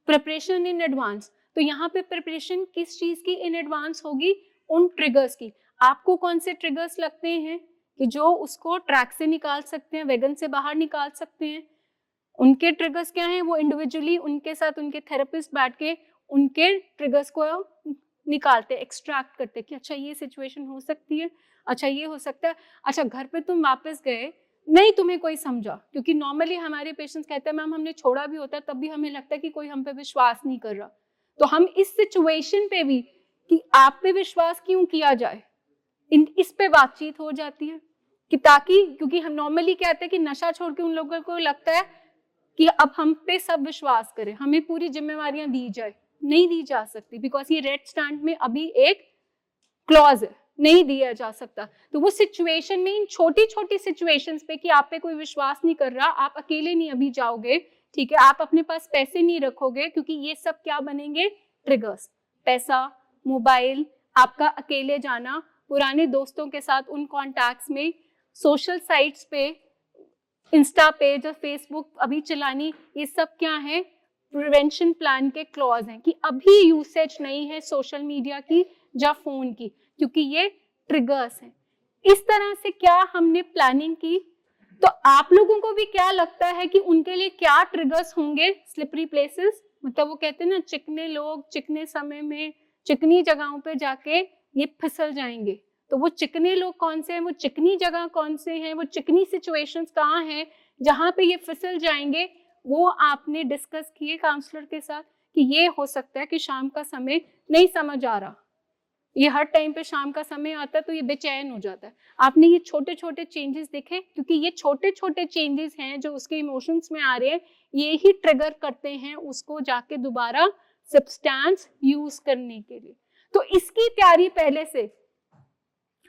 preparation in advance. तो यहाँ पे प्रिपरेशन किस चीज की इन एडवांस होगी, उन ट्रिगर्स की। आपको कौन से ट्रिगर्स लगते हैं कि जो उसको ट्रैक से निकाल सकते हैं, वैगन से बाहर निकाल सकते हैं, उनके ट्रिगर्स क्या हैं, वो इंडिविजुअली उनके साथ उनके थेरेपिस्ट बैठ के उनके ट्रिगर्स को निकालते, एक्सट्रैक्ट करते कि अच्छा ये सिचुएशन हो सकती है, अच्छा ये हो सकता है। अच्छा घर पे तुम वापस गए, नहीं तुम्हें कोई समझा, क्योंकि नॉर्मली हमारे पेशेंट्स कहते हैं मैम हमने छोड़ा भी होता है तब भी हमें लगता है कि कोई हम पे विश्वास नहीं कर रहा। तो हम इस सिचुएशन पे भी कि आप पे विश्वास क्यों किया जाए, इस पे बातचीत हो जाती है कि ताकि, क्योंकि हम नॉर्मली कहते हैं कि नशा छोड़ के उन लोगों को लगता है कि अब हम पे सब विश्वास करें, हमें पूरी जिम्मेवारियां दी जाए, नहीं दी जा सकती, बिकॉज ये रेड स्टैंड में अभी एक क्लॉज है, नहीं दिया जा सकता। तो वो सिचुएशन में, इन छोटी छोटी सिचुएशंस पे कि आप पे कोई विश्वास नहीं कर रहा, आप अकेले नहीं अभी जाओगे, ठीक है, आप अपने पास पैसे नहीं रखोगे, क्योंकि ये सब क्या बनेंगे, ट्रिगर्स, पैसा, मोबाइल, आपका अकेले जाना, पुराने दोस्तों के साथ उन कॉन्टैक्ट्स में, सोशल साइट्स पे, इंस्टा पेज और फेसबुक अभी चलानी, ये सब क्या है, प्रिवेंशन प्लान के क्लॉज हैं कि अभी यूसेज नहीं है सोशल मीडिया की या फोन की, क्योंकि ये ट्रिगर्स हैं। इस तरह से क्या हमने प्लानिंग की। तो आप लोगों को भी क्या लगता है कि उनके लिए क्या ट्रिगर्स होंगे, स्लिपरी प्लेसेस, मतलब वो कहते हैं ना, चिकने लोग चिकने समय में चिकनी जगहों पे जाके ये फिसल जाएंगे। तो वो चिकने लोग कौन से हैं, वो चिकनी जगह कौन से हैं, वो चिकनी सिचुएशंस कहाँ हैं जहाँ पे ये फिसल जाएंगे, वो आपने डिस्कस किए काउंसलर के साथ कि ये हो सकता है कि शाम का समय नहीं समझ आ रहा, ये हर टाइम पे शाम का समय आता है तो ये बेचैन हो जाता है। आपने ये छोटे छोटे चेंजेस देखे, क्योंकि ये छोटे छोटे चेंजेस हैं जो उसके इमोशंस में आ रहे हैं, ये ही ट्रिगर करते हैं उसको जाके दोबारा सब्सटेंस यूज करने के लिए। तो इसकी तैयारी पहले से,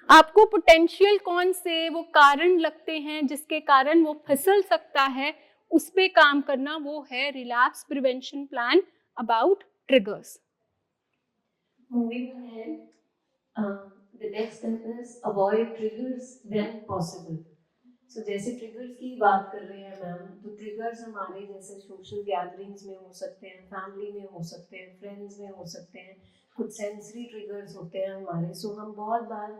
आपको पोटेंशियल कौन से वो कारण लगते हैं जिसके कारण वो फिसल सकता है, उस पे काम करना, वो है relapse prevention plan about triggers. Moving ahead, the next step is avoid triggers when possible. So जैसे ट्रिगर्स की बात कर रहे हैं मैम, तो ट्रिगर्स हमारे जैसे सोशल गैदरिंग्स में हो सकते हैं, फैमिली में हो सकते हैं, फ्रेंड्स में हो सकते हैं, कुछ सेंसरी ट्रिगर्स होते हैं हमारे। सो हम बहुत बार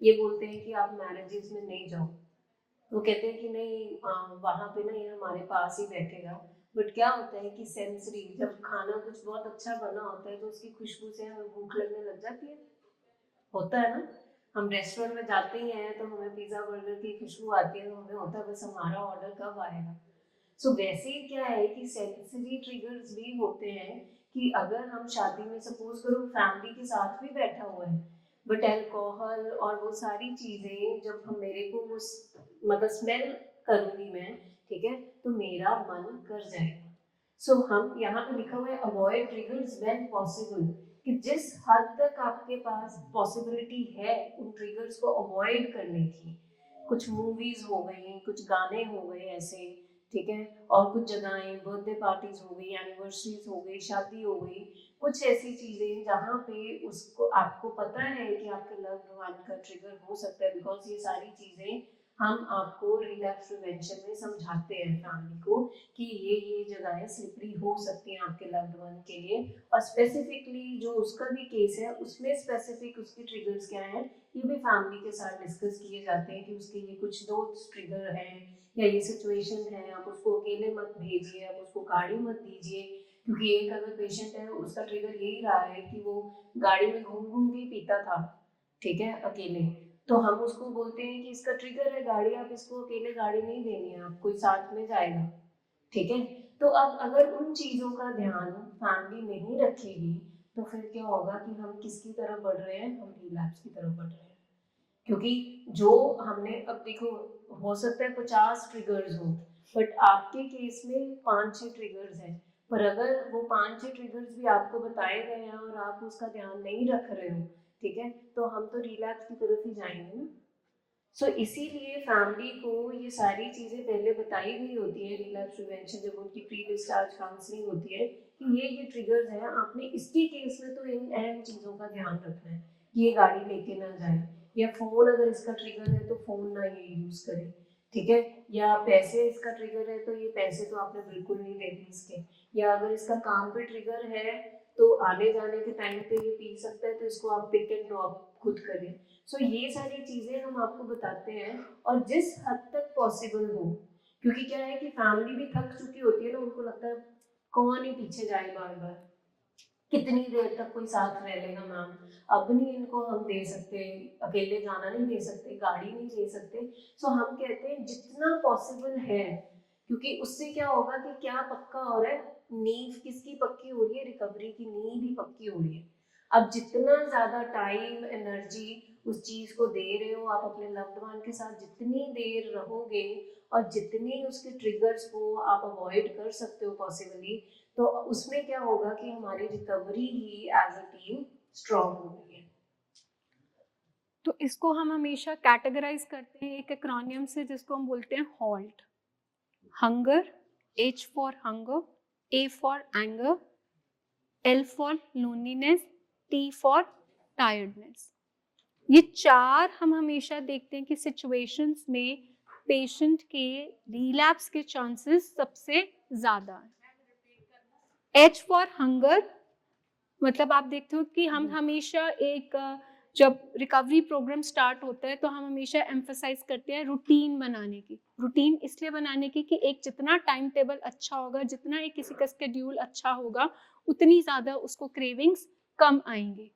ये बोलते हैं कि आप मैरिजेस में नहीं जाओ, तो कहते हैं कि नहीं वहाँ पे नहीं, हमारे पास ही बैठेगा। बट क्या होता है कि सेंसरी, जब खाना कुछ बहुत अच्छा बना होता है तो उसकी खुशबू से हमें भूख लगने लग जाती है, होता है ना। हम रेस्टोरेंट में जाते ही हैं तो हमें पिज्जा बर्गर की खुशबू आती है, तो हमें होता है बस हमारा ऑर्डर कब आएगा। सो वैसे ही क्या है कि सेंसरी ट्रिगर्स भी होते हैं कि अगर हम शादी में सपोज करो फैमिली के साथ भी बैठा हुआ है, बट अल्कोहल और वो सारी चीजें जब हम मेरे को वो मतलब स्मेल करूंगी मैं, ठीक है, तो मेरा मन कर जाएगा। सो हम यहाँ पे लिखा हुआ है अवॉइड ट्रिगर्स व्हेन पॉसिबल, कि जिस हद तक आपके पास पॉसिबिलिटी है उन ट्रिगर्स को अवॉइड करने की। कुछ मूवीज हो गई, कुछ गाने हो गए ऐसे, ठीक है, और कुछ जगहें, बर्थडे पार्टीज हो गई, एनिवर्सरीज हो गई, शादी हो गई, कुछ ऐसी चीजें जहाँ पे उसको आपको पता है कि आपके लव्ड वन का ट्रिगर हो सकता है। बिकॉज ये सारी चीजें हम आपको रिलैप्स प्रिवेंशन में समझाते हैं फैमिली को कि ये जगहें स्लिपरी हो सकती हैं आपके लव्ड वन के लिए, और स्पेसिफिकली जो उसका भी केस है उसमें स्पेसिफिक उसके ट्रिगर्स क्या हैं ये भी फैमिली के साथ डिस्कस किए जाते हैं कि उसके ये कुछ दो ट्रिगर हैं या ये सिचुएशन है, आप उसको अकेले मत भेजिए, आप उसको गाड़ी मत दीजिए। क्योंकि एक अगर पेशेंट है उसका ट्रिगर यही रहा है कि वो गाड़ी में घूम घूम के पीता था, ठीक है, अकेले, तो हम उसको बोलते हैं कि इसका ट्रिगर है गाड़ी, आप इसको अकेले गाड़ी नहीं देनी है, आप कोई साथ में जाएगा, ठीक है। तो अब अगर उन चीजों का ध्यान फैमिली नहीं रखेगी तो फिर क्या होगा कि हम किसकी तरफ बढ़ रहे हैं, हम रिलैप्स की तरफ बढ़ रहे हैं। क्योंकि जो हमने, अब देखो, हो सकता है 50 ट्रिगर्स हो, बट आपके केस में 5-6 ट्रिगर्स हैं, पर अगर वो 5-6 ट्रिगर्स भी आपको बताए गए हैं और आप उसका ध्यान नहीं रख रहे हो, ठीक है, तो हम तो रिलैप्स की तरफ ही जाएंगे ना। सो इसीलिए फैमिली को ये सारी चीज़ें पहले बताई गई होती है रिलैप्स प्रिवेंशन, जब उनकी प्री डिस्चार्ज काउंसलिंग होती है कि ये ट्रिगर्स हैं, आपने इसके केस में तो इन अहम चीज़ों का ध्यान रखना है कि ये गाड़ी लेके ना जाए, या फ़ोन अगर इसका ट्रिगर है तो फ़ोन ना ये यूज़ करे, ठीक है, या पैसे इसका ट्रिगर है तो ये पैसे तो आपने बिल्कुल नहीं देने इसके, या अगर इसका काम पे ट्रिगर है तो आने जाने के टाइम पे ये पी सकता है तो इसको आप पिक एंड ड्रॉप खुद करें। सो ये सारी चीज़ें हम आपको बताते हैं, और जिस हद तक पॉसिबल हो, क्योंकि क्या है कि फैमिली भी थक चुकी होती है ना, उनको लगता है कौन ही पीछे जाए बार बार, कितनी देर तक कोई साथ रह लेगा मैम, अब नहीं इनको हम दे सकते, अकेले जाना नहीं दे सकते, गाड़ी नहीं दे सकते। सो हम कहते हैं जितना पॉसिबल है, क्योंकि उससे क्या होगा कि क्या पक्का हो रहा है, नींव किसकी पक्की हो रही है, रिकवरी की नींव ही पक्की हो रही है। अब जितना ज़्यादा टाइम एनर्जी उस चीज़ को दे रहे हो, आप अपने लव्ड वन के साथ जितनी देर रहोगे और जितनी उसके ट्रिगर्स को आप अवॉइड कर सकते हो पॉसिबली, तो उसमें क्या होगा कि हमारी रिकवरी ही एज अ टीम स्ट्रॉन्ग हो गई है। तो इसको हम हमेशा कैटेगराइज करते हैं एक एक्रोनियम से जिसको हम बोलते हैं halt. Hunger, H for hunger, A for anger, L for loneliness, T for tiredness. ये चार हम हमेशा देखते हैं कि सिचुएशंस में पेशेंट के रिलैप्स के चांसेस सबसे ज्यादा हैं। H फॉर हंगर, मतलब आप देखते हो कि हम हमेशा एक जब रिकवरी प्रोग्राम स्टार्ट होता है तो हम हमेशा एम्फसाइज करते हैं रूटीन बनाने की। रूटीन इसलिए बनाने की कि एक जितना टाइम टेबल अच्छा होगा, जितना एक किसी का स्केड्यूल अच्छा होगा, उतनी ज़्यादा उसको क्रेविंग्स कम आएंगे।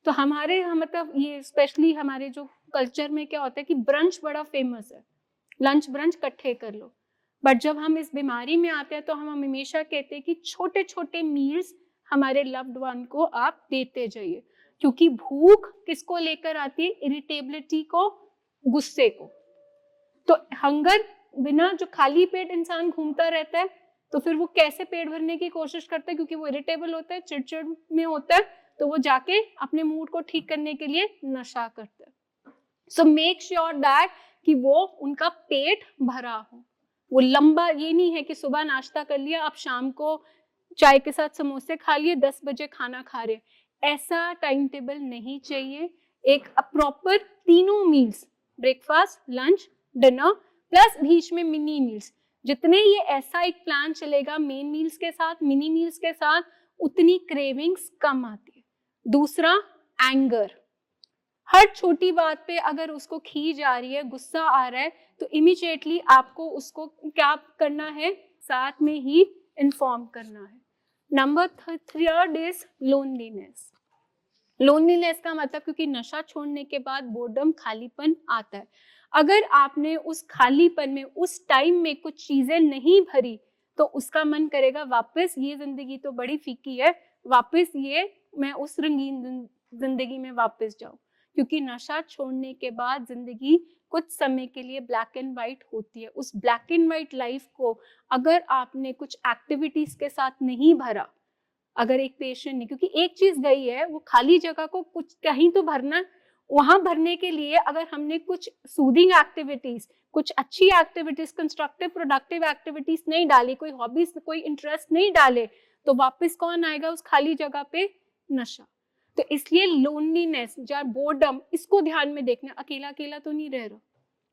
तो हमारे मतलब ये स्पेशली हमारे जो कल्चर में क्या होता है कि ब्रंच बड़ा फेमस है, लंच ब्रंच इकट्ठे कर लो। बट जब हम इस बीमारी में आते हैं तो हम हमेशा कहते हैं कि छोटे छोटे मील्स हमारे लव्ड वन को आप देते जाइए, क्योंकि भूख किसको लेकर आती है? इरिटेबिलिटी को, गुस्से को। तो हंगर बिना जो खाली पेट इंसान घूमता रहता है तो फिर वो कैसे पेट भरने की कोशिश करता है? क्योंकि वो इरिटेबल होता है, चिड़चिड़ में होता है, तो वो जाके अपने मूड को ठीक करने के लिए नशा करता है। सो मेक श्योर दैट कि वो उनका पेट भरा हो। वो लंबा ये नहीं है कि सुबह नाश्ता कर लिया, आप शाम को चाय के साथ समोसे खा लिए, 10 बजे खाना खा रहे, ऐसा टाइम टेबल नहीं चाहिए। एक प्रॉपर तीनों meals, breakfast, lunch, dinner plus बीच में मिनी मील्स, जितने ये ऐसा एक प्लान चलेगा मेन मील्स के साथ, मिनी मील्स के साथ, उतनी क्रेविंग्स कम आती है। दूसरा, एंगर। हर छोटी बात पे अगर उसको खीज आ रही है, गुस्सा आ रहा है, तो इमीडिएटली आपको उसको क्या करना है? साथ में ही इन्फॉर्म करना है। Number third is loneliness. Loneliness का मतलब, क्योंकि नशा छोड़ने के बाद बोर्डम, खालीपन आता है। अगर आपने उस खालीपन में उस टाइम में कुछ चीजें नहीं भरी तो उसका मन करेगा वापस ये जिंदगी तो बड़ी फीकी है, वापस ये मैं उस रंगीन जिंदगी में वापस जाऊं। क्योंकि नशा छोड़ने के बाद जिंदगी कुछ समय के लिए ब्लैक एंड व्हाइट होती है। उस ब्लैक एंड व्हाइट लाइफ को अगर आपने कुछ एक्टिविटीज के साथ नहीं भरा, अगर एक पेशेंट ने, क्योंकि एक चीज गई है, वो खाली जगह को कुछ कहीं तो भरना, वहां भरने के लिए अगर हमने कुछ सूदिंग एक्टिविटीज, कुछ अच्छी एक्टिविटीज, कंस्ट्रक्टिव प्रोडक्टिव एक्टिविटीज नहीं डाली, कोई हॉबीज, कोई इंटरेस्ट नहीं डाले, तो वापस कौन आएगा उस खाली जगह पे? नशा। तो इसलिए लोनलीनेस या बोर्डम, इसको ध्यान में देखना। अकेला अकेला तो नहीं रह रहा,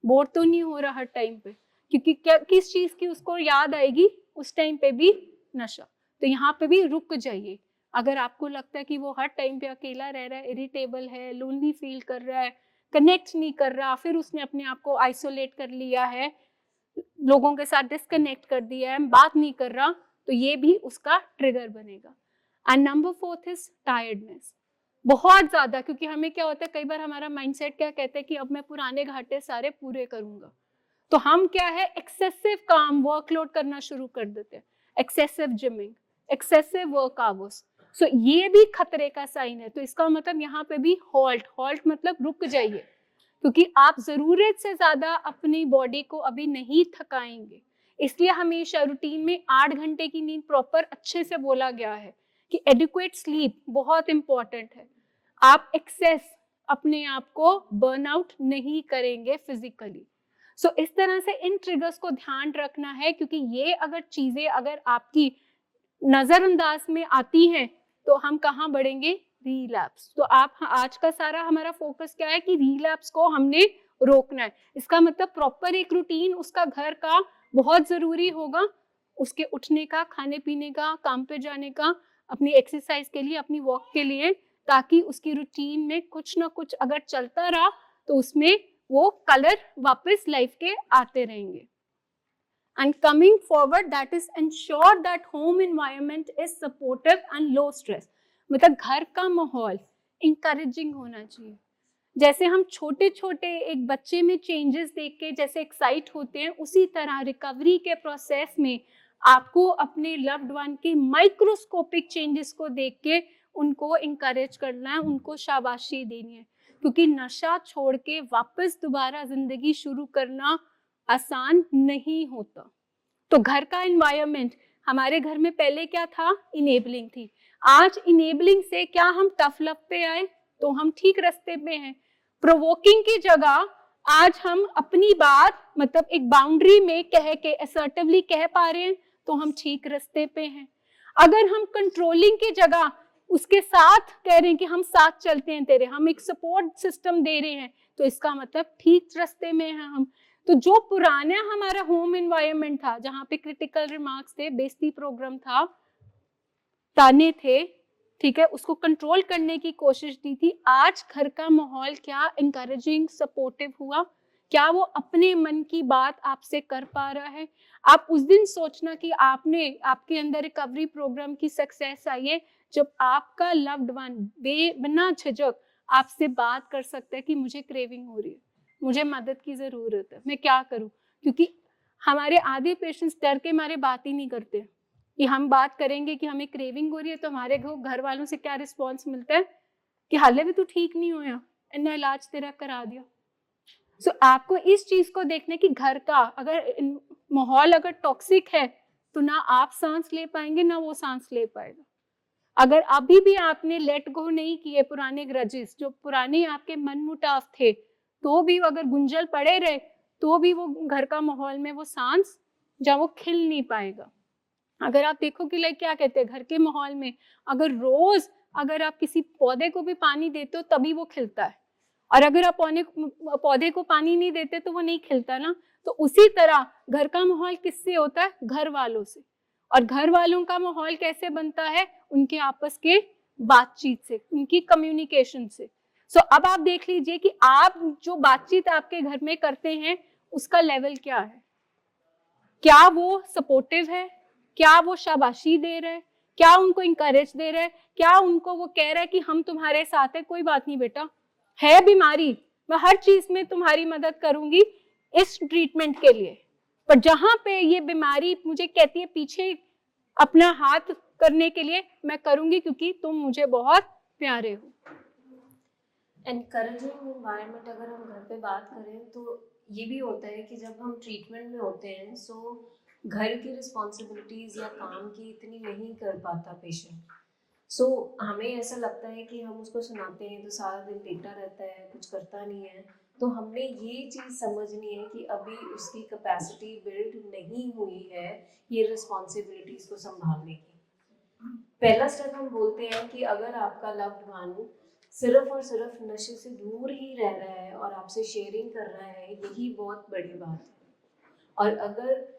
बोर तो नहीं हो रहा हर टाइम पे, क्योंकि क्या किस चीज की उसको याद आएगी उस टाइम पे भी? नशा। तो यहाँ पे भी रुक जाइए। अगर आपको लगता है कि वो हर टाइम पे अकेला रह रहा है, इरिटेबल है, लोनली फील कर रहा है, कनेक्ट नहीं कर रहा, फिर उसने अपने आप को आइसोलेट कर लिया है, लोगों के साथ डिस्कनेक्ट कर दिया है, बात नहीं कर रहा, तो ये भी उसका ट्रिगर बनेगा। And number fourth is tiredness. बहुत ज्यादा, क्योंकि हमें क्या होता है, कई बार हमारा माइंडसेट क्या कहता है कि अब मैं पुराने घाटे सारे पूरे करूंगा, तो हम क्या है, एक्सेसिव काम, वर्कलोड करना शुरू कर देते हैं, excessive gymming, excessive work hours. So ये भी खतरे का साइन है। तो इसका मतलब यहाँ पे भी हॉल्ट, हॉल्ट मतलब रुक जाइए, क्योंकि आप जरूरत से ज्यादा अपनी बॉडी को अभी नहीं थकाएंगे। इसलिए हमेशा रूटीन में 8 घंटे की नींद प्रॉपर अच्छे से बोला गया है कि एडिक्वेट स्लीप बहुत इंपॉर्टेंट है। आप एक्सेस अपने आप को बर्नआउट नहीं करेंगे फिजिकली। सो इस तरह से इन ट्रिगर्स को ध्यान रखना है, क्योंकि ये अगर चीजें अगर आपकी नजरअंदाज में आती हैं तो हम कहाँ बढ़ेंगे? रीलैप्स। तो आप आज का सारा हमारा फोकस क्या है कि रीलैप्स को हमने रोकना है। इसका मतलब प्रॉपर एक रूटीन उसका घर का बहुत जरूरी होगा, उसके उठने का, खाने पीने का, काम पे जाने का, अपनी एक्सरसाइज के लिए, अपनी वॉक के लिए, ताकि उसकी रूटीन में कुछ ना कुछ अगर चलता रहा तो उसमें वो कलर वापस लाइफ के आते रहेंगे। And coming forward, that is ensure that home environment is supportive and low stress. मतलब घर का माहौल encouraging होना चाहिए। जैसे हम छोटे छोटे एक बच्चे में चेंजेस देख के जैसे एक्साइट होते हैं, उसी तरह रिकवरी के प्रोसेस में आपको अपने लव्ड वन के माइक्रोस्कोपिक चेंजेस को देख के उनको इंकरेज करना है, उनको शाबाशी देनी है। क्योंकि नशा छोड़ के वापस दोबारा जिंदगी शुरू करना आसान नहीं होता। तो घर का एनवायरनमेंट, हमारे घर में पहले क्या था? इनेबलिंग थी। आज इनेबलिंग से क्या हम टफ लव पे आए तो हम ठीक रास्ते पे हैं। प्रोवोकिंग की जगह आज हम अपनी बात मतलब एक बाउंड्री में कह के असर्टिवली कह पा रहे हैं तो हम ठीक रास्ते पे हैं। अगर हम कंट्रोलिंग की जगह उसके साथ कह रहे हैं कि हम साथ चलते हैं तेरे, हम एक सपोर्ट सिस्टम दे रहे हैं, तो इसका मतलब ठीक रास्ते में हैं हम। तो जो पुराना हमारा होम एनवायरनमेंट था, जहाँ पे क्रिटिकल रिमार्क्स थे, बेइज्जती प्रोग्राम था, ताने थे, ठीक है, उसको कंट्रोल करने की कोशिश की थी। आज घर का माहौल क्या इंकरेजिंग, सपोर्टिव हुआ? क्या वो अपने मन की बात आपसे कर पा रहा है? आप उस दिन सोचना कि आपके अंदर रिकवरी प्रोग्राम की सक्सेस आई है जब आपका लव्ड वन बिना झिझक आपसे बात कर सकता है कि मुझे क्रेविंग हो रही है, मुझे मदद की ज़रूरत है, मैं क्या करूं? क्योंकि हमारे आधे पेशेंट्स डर के मारे बात ही नहीं करते कि हम बात करेंगे कि हमें क्रेविंग हो रही है, तो हमारे घर वालों से क्या रिस्पॉन्स मिलता है कि हाले भी तू ठीक नहीं होया, इन्ना इलाज तेरा करा दिया। सो आपको इस चीज को देखने कि घर का अगर माहौल अगर टॉक्सिक है तो ना आप सांस ले पाएंगे ना वो सांस ले पाएगा। अगर अभी भी आपने लेट गो नहीं किए पुराने ग्रजेस, जो पुराने आपके मन मुटाव थे, तो भी अगर गुंजल पड़े रहे तो भी वो घर का माहौल में वो सांस जहाँ वो खिल नहीं पाएगा। अगर आप देखो कि लाइक क्या कहते हैं, घर के माहौल में अगर रोज अगर आप किसी पौधे को भी पानी देते हो तभी वो खिलता है, और अगर आप पौधे को पानी नहीं देते तो वो नहीं खिलता ना। तो उसी तरह घर का माहौल किससे होता है? घर वालों से। और घर वालों का माहौल कैसे बनता है? उनके आपस के बातचीत से, उनकी कम्युनिकेशन से। सो अब आप देख लीजिए कि आप जो बातचीत आपके घर में करते हैं उसका लेवल क्या है। क्या वो सपोर्टिव है? क्या वो शाबाशी दे रहा है? क्या उनको इंकरेज दे रहा है? क्या उनको वो कह रहा है कि हम तुम्हारे साथ है, कोई बात नहीं बेटा, है बीमारी, मैं हर चीज में तुम्हारी मदद करूंगी इस ट्रीटमेंट के लिए, पर जहां पे ये बीमारी मुझे कहती है पीछे अपना हाथ करने के लिए, मैं करूंगी क्योंकि तुम मुझे बहुत प्यारे हो। एनकरेजिंग इन्वायरमेंट अगर हम घर पे बात करें तो ये भी होता है कि जब हम ट्रीटमेंट में होते हैं सो घर की रिस्पॉन्सिबिलिटीज़ या काम की इतनी नहीं कर पाता पेशेंट। सो हमें ऐसा लगता है कि हम उसको सुनाते हैं तो सारा दिन लेटा रहता है, कुछ करता नहीं है। तो हमने ये चीज़ समझनी है कि अभी उसकी कैपेसिटी बिल्ड नहीं हुई है ये रिस्पॉन्सिबिलिटीज़ को संभालने की। पहला स्टेप हम बोलते हैं कि अगर आपका लव्ड वन सिर्फ और सिर्फ नशे से दूर ही रह रहा है और आपसे शेयरिंग कर रहा है, यही बहुत बड़ी बात है। और अगर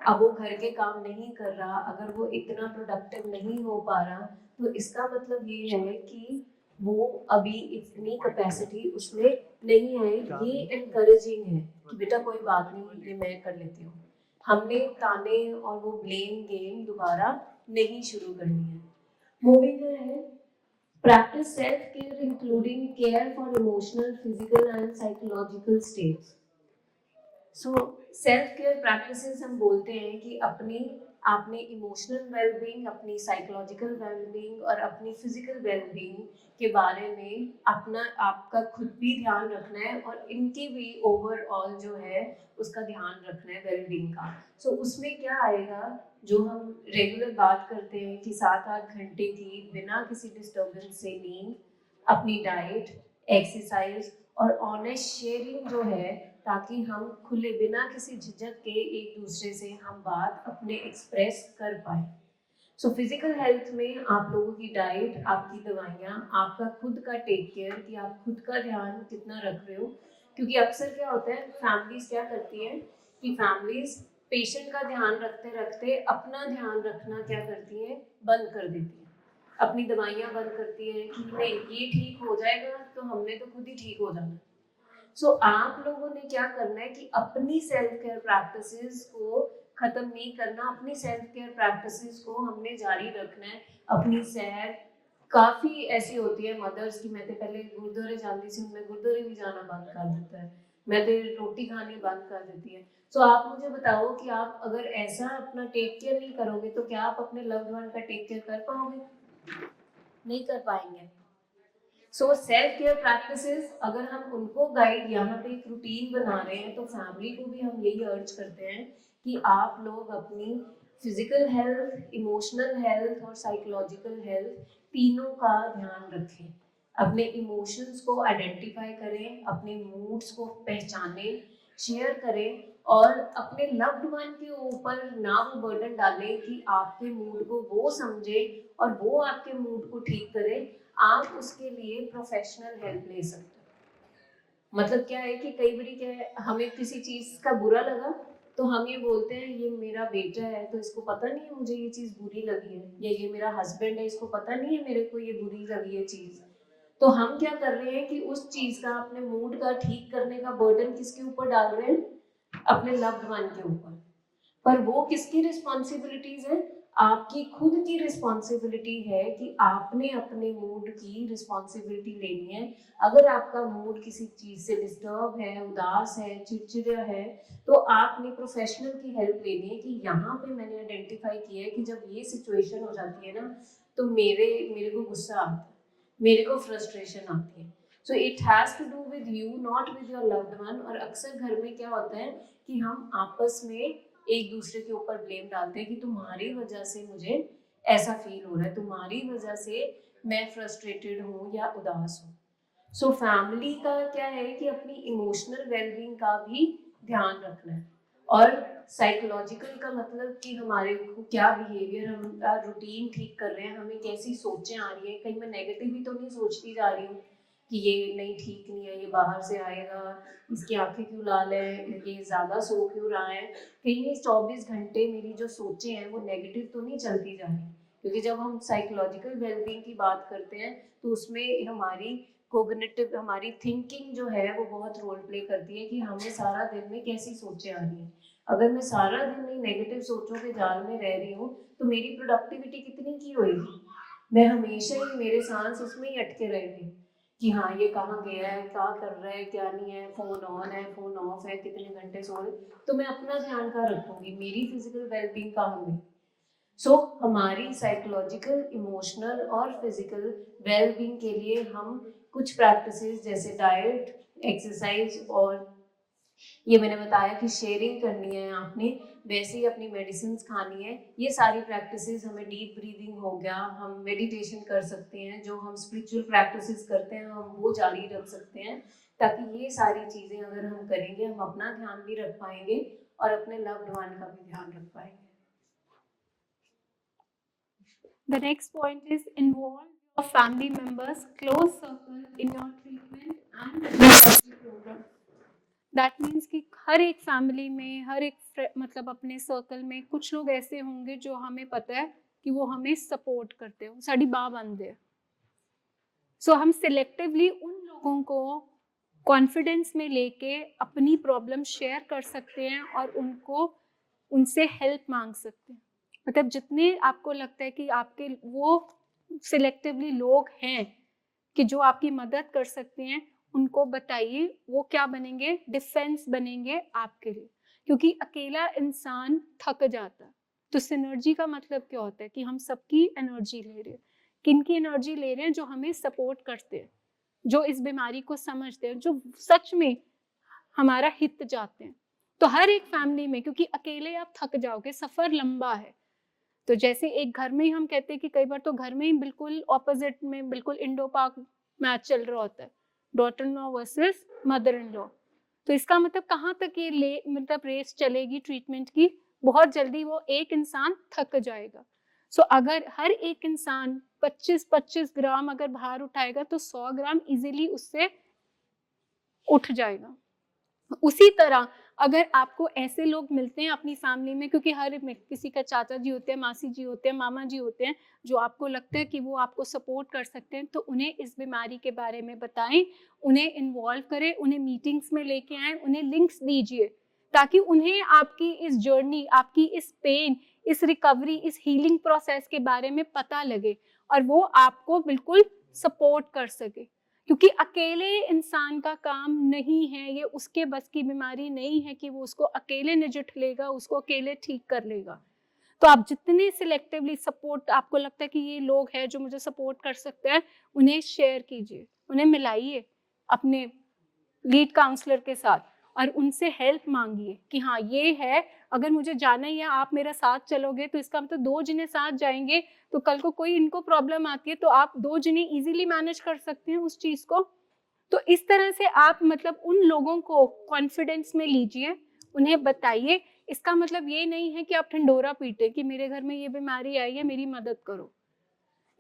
अब वो घर के काम नहीं कर रहा, अगर वो इतना प्रोडक्टिव नहीं हो पा रहा, तो इसका मतलब ये है कि वो अभी इतनी कैपेसिटी उसमें नहीं है। ये एनकरेजिंग है कि बेटा कोई बात नहीं, ये मैं कर लेती हूँ। हमने ताने और वो ब्लेम गेम दोबारा नहीं शुरू करनी है। मूविंग है practice self care including care for emotional, physical and psychological states. So self care practices हम बोलते हैं कि आपने इमोशनल वेलबींग, अपनी साइकोलॉजिकल वेलबींग और अपनी फिजिकल वेलबींग के बारे में आपका खुद भी ध्यान रखना है और इनकी भी ओवरऑल जो है उसका ध्यान रखना है वेलबींग का। सो उसमें क्या आएगा, जो हम रेगुलर बात करते हैं कि 7-8 घंटे की बिना किसी डिस्टर्बेंस से नींद, अपनी डाइट, एक्सरसाइज और ऑनेस्ट शेयरिंग जो है, ताकि हम खुले बिना किसी झिझक के एक दूसरे से हम बात अपने एक्सप्रेस कर पाए। सो फिजिकल हेल्थ में आप लोगों की डाइट, आपकी दवाइयाँ, आपका खुद का टेक केयर कि आप खुद का ध्यान कितना रख रहे हो। क्योंकि अक्सर क्या होता है, फैमिलीज क्या करती हैं कि फैमिलीज पेशेंट का ध्यान रखते रखते अपना ध्यान रखना क्या करती हैं, बंद कर देती हैं। अपनी दवाइयाँ बंद करती हैं कि नहीं ये ठीक हो जाएगा तो हमने तो खुद ही ठीक हो जाना। सो आप लोगों ने क्या करना है कि अपनी सेल्फ केयर प्रैक्टिसेस को खत्म नहीं करना, अपनी सेल्फ केयर प्रैक्टिसेस को हमने जारी रखना है। अपनी सैर काफ़ी ऐसी होती है मदर्स की, मैं तो पहले गुरुद्वारे जाती थी, मैं गुरुद्वारे भी जाना बंद कर देता है, मैं तो रोटी खानी बंद कर देती है। सो आप मुझे बताओ कि आप अगर ऐसा अपना टेक केयर नहीं करोगे तो क्या आप अपने लव्ड वन का टेक केयर कर पाओगे? नहीं कर पाएंगे। सो सेल्फ केयर प्रैक्टिसेस अगर हम उनको गाइड यहाँ पे एक रूटीन बना रहे हैं तो फैमिली को भी हम यही अर्ज करते हैं कि आप लोग अपनी फिजिकल हेल्थ, इमोशनल हेल्थ और साइकोलॉजिकल हेल्थ तीनों का ध्यान रखें। अपने इमोशंस को आइडेंटिफाई करें, अपने मूड्स को पहचानें, शेयर करें और अपने लव्ड वन के ऊपर ना वो बर्डन डालें कि आपके मूड को वो समझे और वो आपके मूड को ठीक करे। आप उसके लिए प्रोफेशनल हेल्प ले सकते हो। मतलब क्या है कि कई बार क्या है, हमें किसी चीज का बुरा लगा तो हम ये बोलते हैं ये मेरा बेटा है तो इसको पता नहीं है मुझे ये चीज़ बुरी लगी है, या ये मेरा हस्बैंड है इसको पता नहीं है मेरे को ये बुरी लगी है चीज़। तो हम क्या कर रहे हैं कि उस चीज़ का, अपने मूड का ठीक करने का बर्डन किसके ऊपर डाल रहे हैं? अपने लव्ड वन के ऊपर। पर वो किसकी रिस्पॉन्सिबिलिटीज है? आपकी खुद की रिस्पॉन्सिबिलिटी है कि आपने अपने मूड की रिस्पॉन्सिबिलिटी लेनी है। अगर आपका मूड किसी चीज़ से डिस्टर्ब है, उदास है, चिड़चिड़ा है, तो आपने प्रोफेशनल की हेल्प लेनी है कि यहाँ पे मैंने आइडेंटिफाई किया है कि जब ये सिचुएशन हो जाती है ना, तो मेरे को गुस्सा आता है, मेरे को फ्रस्ट्रेशन आती है। So it has to do with you, not with your loved one. और अक्सर घर में क्या होता है कि हम आपस में एक दूसरे के ऊपर ब्लेम डालते हैं कि तुम्हारी वजह से मुझे ऐसा फील हो रहा है, तुम्हारी वजह से मैं फ्रस्ट्रेटेड हूँ या उदास हूँ। सो फैमिली का क्या है कि अपनी इमोशनल वेलबींग का भी ध्यान रखना है। और साइकोलॉजिकल का मतलब कि हमारे को क्या बिहेवियर, हम रूटीन ठीक कर रहे हैं, हमें कैसी सोचें आ रही हैं, कहीं मैं नेगेटिव भी तो नहीं सोचती जा रही हूँ कि ये नहीं, ठीक नहीं है, ये बाहर से आएगा, इसकी आंखें क्यों लाल है, ये ज़्यादा सो क्यों रहा है, कहीं ये 24 घंटे मेरी जो सोचें हैं वो नेगेटिव तो नहीं चलती जा रही। क्योंकि जब हम साइकोलॉजिकल वेलबींग की बात करते हैं तो उसमें हमारी कोग्निटिव, हमारी थिंकिंग जो है वो बहुत रोल प्ले करती है कि हमें सारा दिन में कैसी सोचें आ रही हैं। अगर मैं सारा दिन में नेगेटिव सोचों के जाल में रह रही हूँ तो मेरी प्रोडक्टिविटी कितनी की होगी? मैं हमेशा ही, मेरे सांस उसमें ही अटके रहेंगे कि हाँ ये कहाँ गया है, क्या कर रहा है, क्या नहीं है, फ़ोन ऑन है, फ़ोन ऑफ है, कितने घंटे सो रहे, तो मैं अपना ध्यान कहाँ रखूँगी, मेरी फिजिकल वेलबींग कहाँ गई? सो हमारी साइकोलॉजिकल, इमोशनल और फिजिकल वेलबींग के लिए हम कुछ प्रैक्टिसेस जैसे डाइट, एक्सरसाइज और ये मैंने बताया कि शेयरिंग करनी है आपने, वैसे ही अपनी मेडिसिन खानी है। ये सारी प्रैक्टिसेस, हमें डीप ब्रीदिंग हो गया, हम मेडिटेशन कर सकते हैं, जो हम स्पिरिचुअल प्रैक्टिसेस करते हैं हम वो जारी रख सकते हैं, ताकि ये सारी चीज़ें अगर हम करेंगे हम अपना ध्यान भी रख पाएंगे और अपने लव्ड वन का भी ध्यान रख पाएंगे। The next point is involve your family members, close circle in your treatment and recovery program. That means कि हर एक फैमिली में, हर एक मतलब अपने सर्कल में कुछ लोग ऐसे होंगे जो हमें पता है कि वो हमें सपोर्ट करते हो, साड़ी बाह बनते हैं। सो हम सिलेक्टिवली उन लोगों को कॉन्फिडेंस में लेके अपनी प्रॉब्लम शेयर कर सकते हैं और उनसे हेल्प मांग सकते हैं। मतलब जितने आपको लगता है कि आपके वो सिलेक्टिवली लोग हैं कि जो आपकी मदद कर सकते हैं, उनको बताइए। वो क्या बनेंगे? डिफेंस बनेंगे आपके लिए, क्योंकि अकेला इंसान थक जाता है। तो सिनर्जी का मतलब क्या होता है कि हम सबकी एनर्जी ले रहे हैं। किनकी एनर्जी ले रहे हैं? जो हमें सपोर्ट करते हैं, जो इस बीमारी को समझते हैं, जो सच में हमारा हित चाहते हैं। तो हर एक फैमिली में, क्योंकि अकेले आप थक जाओगे, सफर लंबा है। तो जैसे एक घर में ही हम कहते हैं कि कई बार तो घर में ही बिल्कुल ऑपोजिट में बिल्कुल इंडो पाक मैच चल रहा होता है, daughter in law versus mother in law. तो इसका मतलब कहाँ तक ये मतलब रेस चलेगी ट्रीटमेंट की? बहुत जल्दी वो एक इंसान थक जाएगा। सो अगर हर एक इंसान 25-25 ग्राम अगर भार उठाएगा तो 100 ग्राम इजीली उससे उठ जाएगा। उसी तरह अगर आपको ऐसे लोग मिलते हैं अपनी फैमिली में, क्योंकि हर में किसी का चाचा जी होते हैं, मासी जी होते हैं, मामा जी होते हैं, जो आपको लगता है कि वो आपको सपोर्ट कर सकते हैं, तो उन्हें इस बीमारी के बारे में बताएं, उन्हें इन्वॉल्व करें, उन्हें मीटिंग्स में लेके आएं, उन्हें लिंक्स दीजिए, ताकि उन्हें आपकी इस जर्नी, आपकी इस पेन, इस रिकवरी, इस हीलिंग प्रोसेस के बारे में पता लगे और वो आपको बिल्कुल सपोर्ट कर सके। क्योंकि अकेले इंसान का काम नहीं है, ये उसके बस की बीमारी नहीं है कि वो उसको अकेले नजिठ लेगा, उसको अकेले ठीक कर लेगा। तो आप जितने सिलेक्टिवली सपोर्ट आपको लगता है कि ये लोग हैं जो मुझे सपोर्ट कर सकते हैं, उन्हें शेयर कीजिए, उन्हें मिलाइए अपने लीड काउंसलर के साथ और उनसे हेल्प मांगिए कि हाँ ये है, अगर मुझे जाना ही है, आप मेरा साथ चलोगे, तो इसका मतलब 2 जने साथ जाएंगे तो कल को कोई इनको प्रॉब्लम आती है तो आप 2 जने इजीली मैनेज कर सकते हैं उस चीज को। तो इस तरह से आप मतलब उन लोगों को कॉन्फिडेंस में लीजिए, उन्हें बताइए। इसका मतलब ये नहीं है कि आप ढिंढोरा पीटे कि मेरे घर में ये बीमारी आई है, मेरी मदद करो।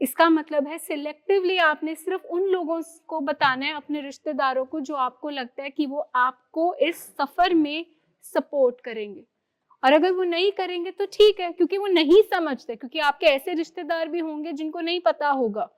इसका मतलब है सिलेक्टिवली आपने सिर्फ उन लोगों को बताना है, अपने रिश्तेदारों को, जो आपको लगता है कि वो आपको इस सफर में सपोर्ट करेंगे। और अगर वो नहीं करेंगे तो ठीक है, क्योंकि वो नहीं समझते, क्योंकि आपके ऐसे रिश्तेदार भी होंगे जिनको नहीं पता होगा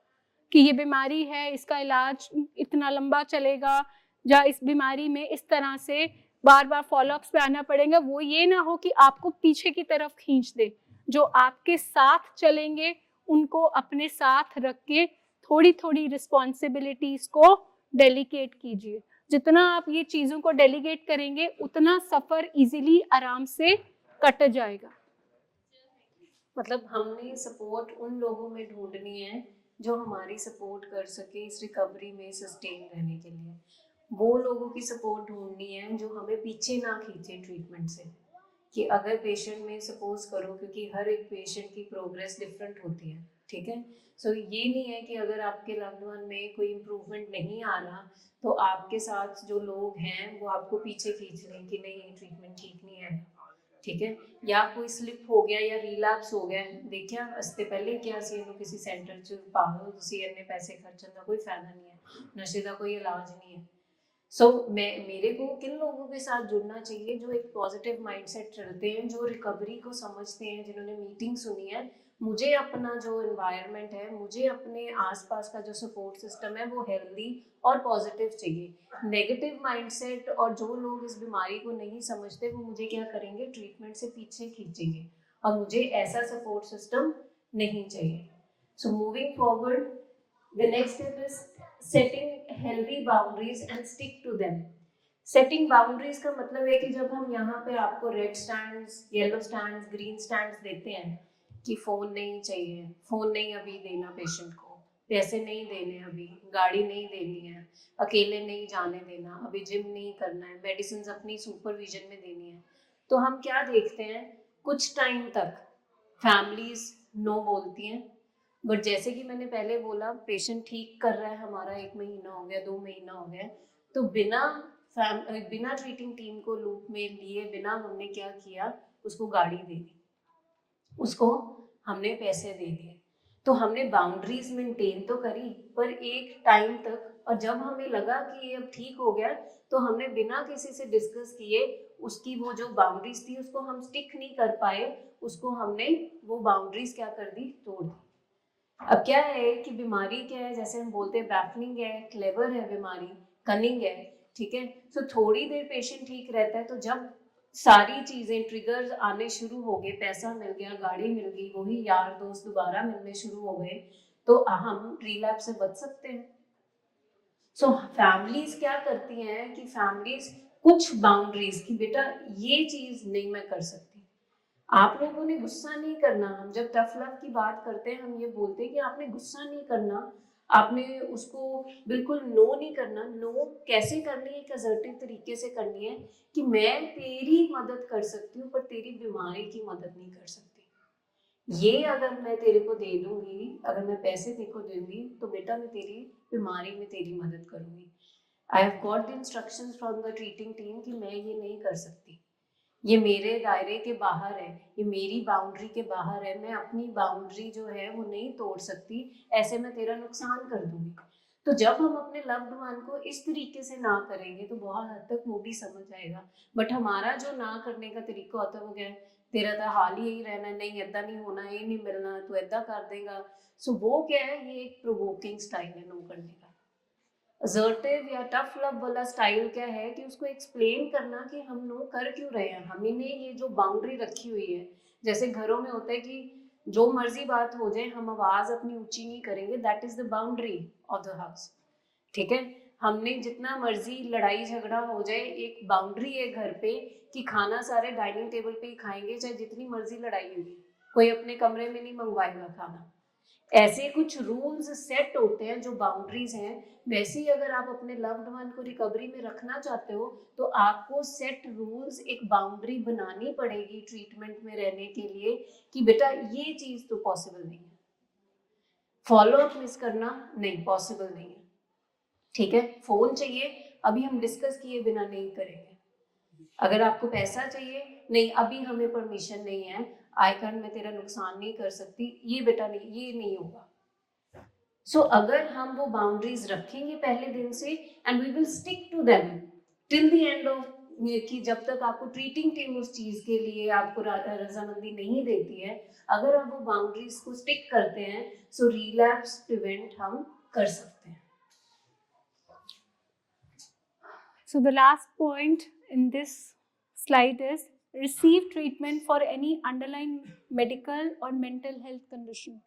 कि ये बीमारी है, इसका इलाज इतना लंबा चलेगा, या इस बीमारी में इस तरह से बार बार फॉलोअप्स पे आना पड़ेगा। वो ये ना हो कि आपको पीछे की तरफ खींच दे। जो आपके साथ चलेंगे उनको अपने साथ रख के थोड़ी थोड़ी रिस्पॉन्सिबिलिटीज को डेलीगेट कीजिए। जितना आप ये चीज़ों को डेलीगेट करेंगे उतना सफ़र इजीली आराम से कट जाएगा। मतलब हमने सपोर्ट उन लोगों में ढूंढनी है जो हमारी सपोर्ट कर सके इस रिकवरी में सस्टेन रहने के लिए। वो लोगों की सपोर्ट ढूंढनी है जो हमें पीछे ना खींचे ट्रीटमेंट से। कि अगर पेशेंट में सपोज करो, क्योंकि हर एक पेशेंट की प्रोग्रेस डिफरेंट होती है, ठीक है। सो ये नहीं है कि अगर आपके लव्ड वन में कोई इम्प्रूवमेंट नहीं आ रहा तो आपके साथ जो लोग हैं वो आपको पीछे खींच लें कि नहीं ये ट्रीटमेंट ठीक नहीं है, ठीक है। या कोई स्लिप हो गया या रिलैप्स हो गया, देखिया इससे पहले क्या सी किसी सेंटर च पाओ तुसी इन्ने पैसे खर्चन का कोई फायदा नहीं है, नशे का कोई इलाज नहीं है। सो मेरे को किन लोगों के साथ जुड़ना चाहिए जो एक पॉजिटिव माइंडसेट चलते हैं, जो रिकवरी को समझते हैं, जिन्होंने मीटिंग सुनी है। मुझे अपना जो एनवायरनमेंट है, मुझे अपने आसपास का जो सपोर्ट सिस्टम है वो हेल्दी और पॉजिटिव चाहिए। नेगेटिव माइंडसेट और जो लोग इस बीमारी को नहीं समझते वो मुझे क्या करेंगे, ट्रीटमेंट से पीछे खींचेंगे, और मुझे ऐसा सपोर्ट सिस्टम नहीं चाहिए। So moving forward, the next step is setting healthy boundaries and stick to them. Setting boundaries का मतलब है कि जब हम यहाँ पे आपको red stands, yellow stands, green stands देते हैं कि फ़ोन नहीं चाहिए, फ़ोन नहीं अभी देना पेशेंट को, पैसे नहीं देने अभी, गाड़ी नहीं देनी है, अकेले नहीं जाने देना, अभी जिम नहीं करना है, मेडिसिन अपनी सुपरविजन में देनी है, तो हम क्या देखते हैं, कुछ टाइम तक फैमिलीज नो बोलती हैं। बट जैसे कि मैंने पहले बोला, पेशेंट ठीक कर रहा है हमारा, 1 महीना हो गया, 2 महीना हो गया, तो बिना ट्रीटिंग टीम को लूप में लिए बिना हमने क्या किया, उसको गाड़ी दे दी, उसको हमने पैसे दे दिए, तो हमने बाउंड्रीज मेंटेन तो करी पर एक टाइम तक। और जब हमें लगा कि ये अब ठीक हो गया तो हमने बिना किसी से डिस्कस किए उसकी वो जो बाउंड्रीज थी उसको हम स्टिक नहीं कर पाए, उसको हमने वो बाउंड्रीज क्या कर दी, तोड़ दी। अब क्या है कि बीमारी क्या है, जैसे हम बोलते हैं बैफनिंग है, क्लेवर है बीमारी, कनिंग है, ठीक है। सो थोड़ी देर पेशेंट ठीक रहता है, तो जब सारी चीजें ट्रिगर्स आने शुरू हो गए, पैसा मिल गया, गाड़ी मिल गई, वही यार दोस्त दोबारा मिलने शुरू हो गए, तो हम रिलैप्स से बच सकते हैं। सो फैमिलीज क्या करती हैं कि फैमिलीज कुछ बाउंड्रीज की, बेटा ये चीज नहीं मैं कर सकती, आप लोगों ने गुस्सा नहीं करना। हम जब टफ लव की बात करते हैं हम ये बोलते हैं कि आपने गुस्सा नहीं करना, आपने उसको बिल्कुल नो नहीं करना। नो कैसे करनी है, एक असर्टिव तरीके से करनी है कि मैं तेरी मदद कर सकती हूँ पर तेरी बीमारी की मदद नहीं कर सकती। ये अगर मैं तेरे को दे दूंगी, अगर मैं पैसे तेरे को दूंगी तो बेटा मैं तेरी बीमारी में तेरी मदद करूंगी। I have got the instructions from the treating team कि मैं ये नहीं कर सकती, ये मेरे दायरे के बाहर है, ये मेरी बाउंड्री के बाहर है, मैं अपनी बाउंड्री जो है वो नहीं तोड़ सकती, ऐसे मैं तेरा नुकसान कर दूंगी। तो जब हम अपने लव्ड वन को इस तरीके से ना करेंगे तो बहुत हद तक वो भी समझ आएगा। बट हमारा जो ना करने का तरीका होता है वो क्या है, तेरा तो हाल ही यही रहना, नहीं ऐदा नहीं होना, ये नहीं मिलना, तू ऐदा कर देगा। सो वो क्या है, ये एक प्रोवोकिंग स्टाइल है नो करने का। असर्टिव या टफ लव वाला स्टाइल क्या है कि उसको एक्सप्लेन करना कि हम नो कर क्यों रहे हैं, हमने ये जो बाउंड्री रखी हुई है। जैसे घरों में होता है कि जो मर्जी बात हो जाए हम आवाज अपनी ऊंची नहीं करेंगे, that is the boundary of the house, ठीक है। हमने जितना मर्जी लड़ाई झगड़ा हो जाए, एक बाउंड्री है घर पे कि खाना सारे डाइनिंग टेबल पे ही खाएंगे, चाहे जितनी मर्जी लड़ाई होगी, कोई अपने कमरे में नहीं मंगवाएगा खाना। ऐसे कुछ रूल्स सेट होते हैं जो बाउंड्रीज हैं। वैसे ही अगर आप अपने लव्ड वन को रिकवरी में रखना चाहते हो तो आपको सेट रूल्स, एक बाउंड्री बनानी पड़ेगी ट्रीटमेंट में रहने के लिए कि बेटा ये चीज तो पॉसिबल नहीं है, फॉलो अप मिस करना नहीं पॉसिबल नहीं है, ठीक है। फोन चाहिए, अभी हम डिस्कस किए बिना नहीं करेंगे। अगर आपको पैसा चाहिए, नहीं अभी हमें परमिशन नहीं है, आई कैन, मैं तेरा नुकसान नहीं कर सकती, ये बेटा नहीं, ये नहीं होगा। सो अगर हम वो बाउंड्रीज रखेंगे पहले दिन से and we will stick to them till the end of ये कि जब तक आपको ट्रीटिंग टीम उस चीज़ के लिए आपको रजामंदी नहीं देती है, अगर आप वो बाउंड्रीज को स्टिक करते हैं, सो रिलैप्स प्रिवेंट हम कर सकते हैं. So the last point in this slide is receive treatment for any underlying medical or mental health condition.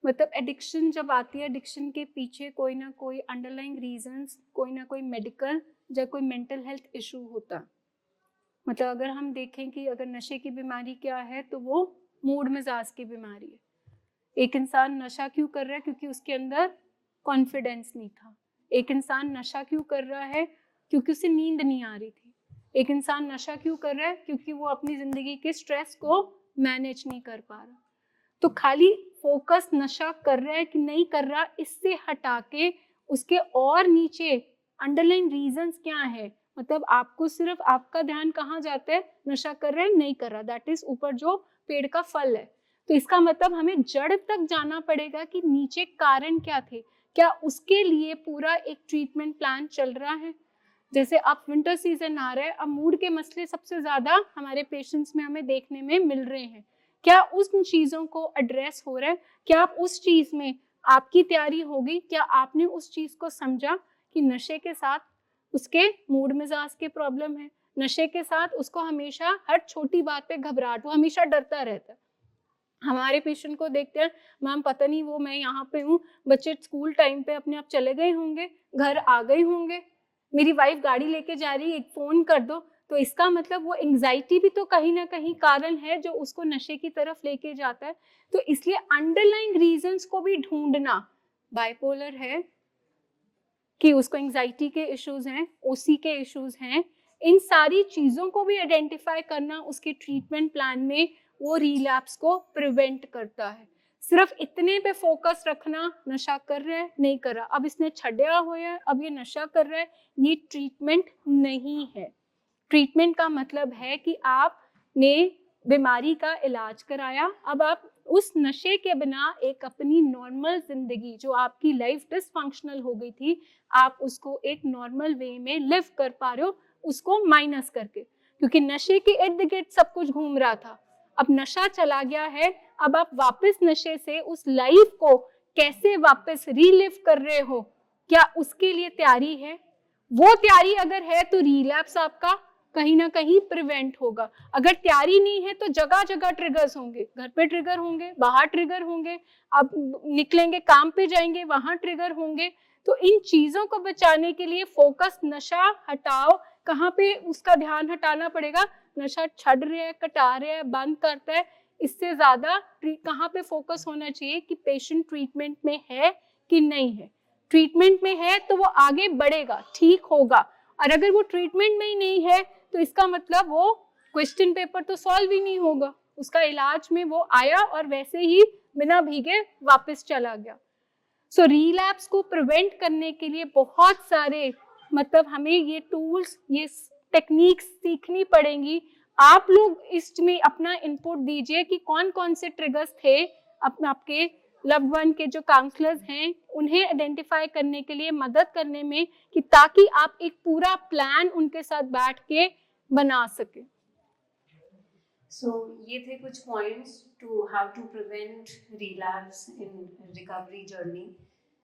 मतलब एडिक्शन जब आती है, एडिक्शन के पीछे कोई ना कोई अंडरलाइंग रीजंस, कोई ना कोई मेडिकल या कोई मेंटल हेल्थ इशू होता. मतलब अगर हम देखें कि अगर नशे की बीमारी क्या है तो वो मूड मिजाज की बीमारी है. एक इंसान नशा क्यों कर रहा है? क्योंकि उसके अंदर कॉन्फिडेंस नहीं था. एक इंसान नशा क्यों कर रहा है? क्योंकि उसे नींद नहीं आ रही थी. एक इंसान नशा क्यों कर रहा है? क्योंकि वो अपनी जिंदगी के स्ट्रेस को मैनेज नहीं कर पा रहा. तो खाली फोकस नशा कर रहा है कि नहीं कर रहा, इससे हटा के उसके और नीचे अंडरलाइन रीजंस क्या है. मतलब आपको सिर्फ आपका ध्यान कहाँ जाता है? नशा कर रहा है नहीं कर रहा, दैट इज ऊपर जो पेड़ का फल है. तो इसका मतलब हमें जड़ तक जाना पड़ेगा कि नीचे कारण क्या थे, क्या उसके लिए पूरा एक ट्रीटमेंट प्लान चल रहा है. जैसे अब विंटर सीजन आ रहा है, अब मूड के मसले सबसे ज्यादा हमारे पेशेंट्स में हमें देखने में मिल रहे हैं. क्या उन चीजों को एड्रेस हो रहा है? क्या आप उस चीज में आपकी तैयारी होगी? क्या आपने उस चीज को समझा कि नशे के साथ उसके मूड मिजाज के प्रॉब्लम है, नशे के साथ उसको हमेशा हर छोटी बात पे घबराहट, वो हमेशा डरता रहता है. हमारे पेशेंट को देखते हैं, मैम पता नहीं वो मैं यहाँ पे हूँ, बच्चे स्कूल टाइम पे अपने आप चले गए होंगे, घर आ गए होंगे, मेरी वाइफ गाड़ी लेके जा रही है, एक फोन कर दो. तो इसका मतलब वो एंग्जाइटी भी तो कहीं ना कहीं कारण है जो उसको नशे की तरफ लेके जाता है. तो इसलिए अंडरलाइंग रीजंस को भी ढूंढना, बाइपोलर है कि उसको एंग्जाइटी के इश्यूज हैं, ओसी के इश्यूज हैं, इन सारी चीज़ों को भी आइडेंटिफाई करना उसके ट्रीटमेंट प्लान में वो रिलैप्स को प्रिवेंट करता है. सिर्फ इतने पे फोकस रखना, नशा कर रहा है नहीं कर रहा, अब इसने छड्या हुआ है, अब ये नशा कर रहा है, ये ट्रीटमेंट नहीं है. ट्रीटमेंट का मतलब है कि आपने बीमारी का इलाज कराया, अब आप उस नशे के बिना एक अपनी नॉर्मल जिंदगी, जो आपकी लाइफ डिसफंक्शनल हो गई थी, आप उसको एक नॉर्मल वे में लिव कर पा रहे हो, उसको माइनस करके. क्योंकि नशे के इर्द गिर्द सब कुछ घूम रहा था, अब नशा चला गया है, अब आप वापस नशे से उस लाइफ को कैसे वापस रीलिव कर रहे हो, क्या उसके लिए तैयारी है? वो तैयारी अगर है तो रिलैप्स आपका कहीं ना कहीं प्रिवेंट होगा. अगर तैयारी नहीं है तो जगह जगह ट्रिगर्स होंगे, घर पे ट्रिगर होंगे, बाहर ट्रिगर होंगे, आप निकलेंगे काम पे जाएंगे वहां ट्रिगर होंगे. तो इन चीजों को बचाने के लिए फोकस नशा हटाओ. कहाँ पे उसका ध्यान हटाना पड़ेगा? नशा छड़ रहा है, कटा रहा है, बंद करता है, इससे ज्यादा कहाँ पे फोकस होना चाहिए कि पेशेंट ट्रीटमेंट में है कि नहीं है. ट्रीटमेंट में है तो वो आगे बढ़ेगा, ठीक होगा. और अगर वो ट्रीटमेंट में ही नहीं है तो इसका मतलब वो क्वेश्चन पेपर तो सॉल्व ही नहीं होगा, उसका इलाज में वो आया और वैसे ही बिना भीगे वापस चला गया. सो रिलैप्स को प्रिवेंट करने के लिए बहुत सारे मतलब हमें ये टूल्स, ये टेक्निक्स सीखनी पड़ेंगी. आप लोग इसमें अपना इनपुट दीजिए कि कौन कौन से ट्रिगर्स थे आपके लव्ड वन के जो काउंसलर्स हैं उन्हें आइडेंटिफाई करने के लिए मदद करने में, कि ताकि आप एक पूरा प्लान उनके साथ बैठ के बना सके. सो ये थे कुछ points to how to prevent relapse in recovery journey.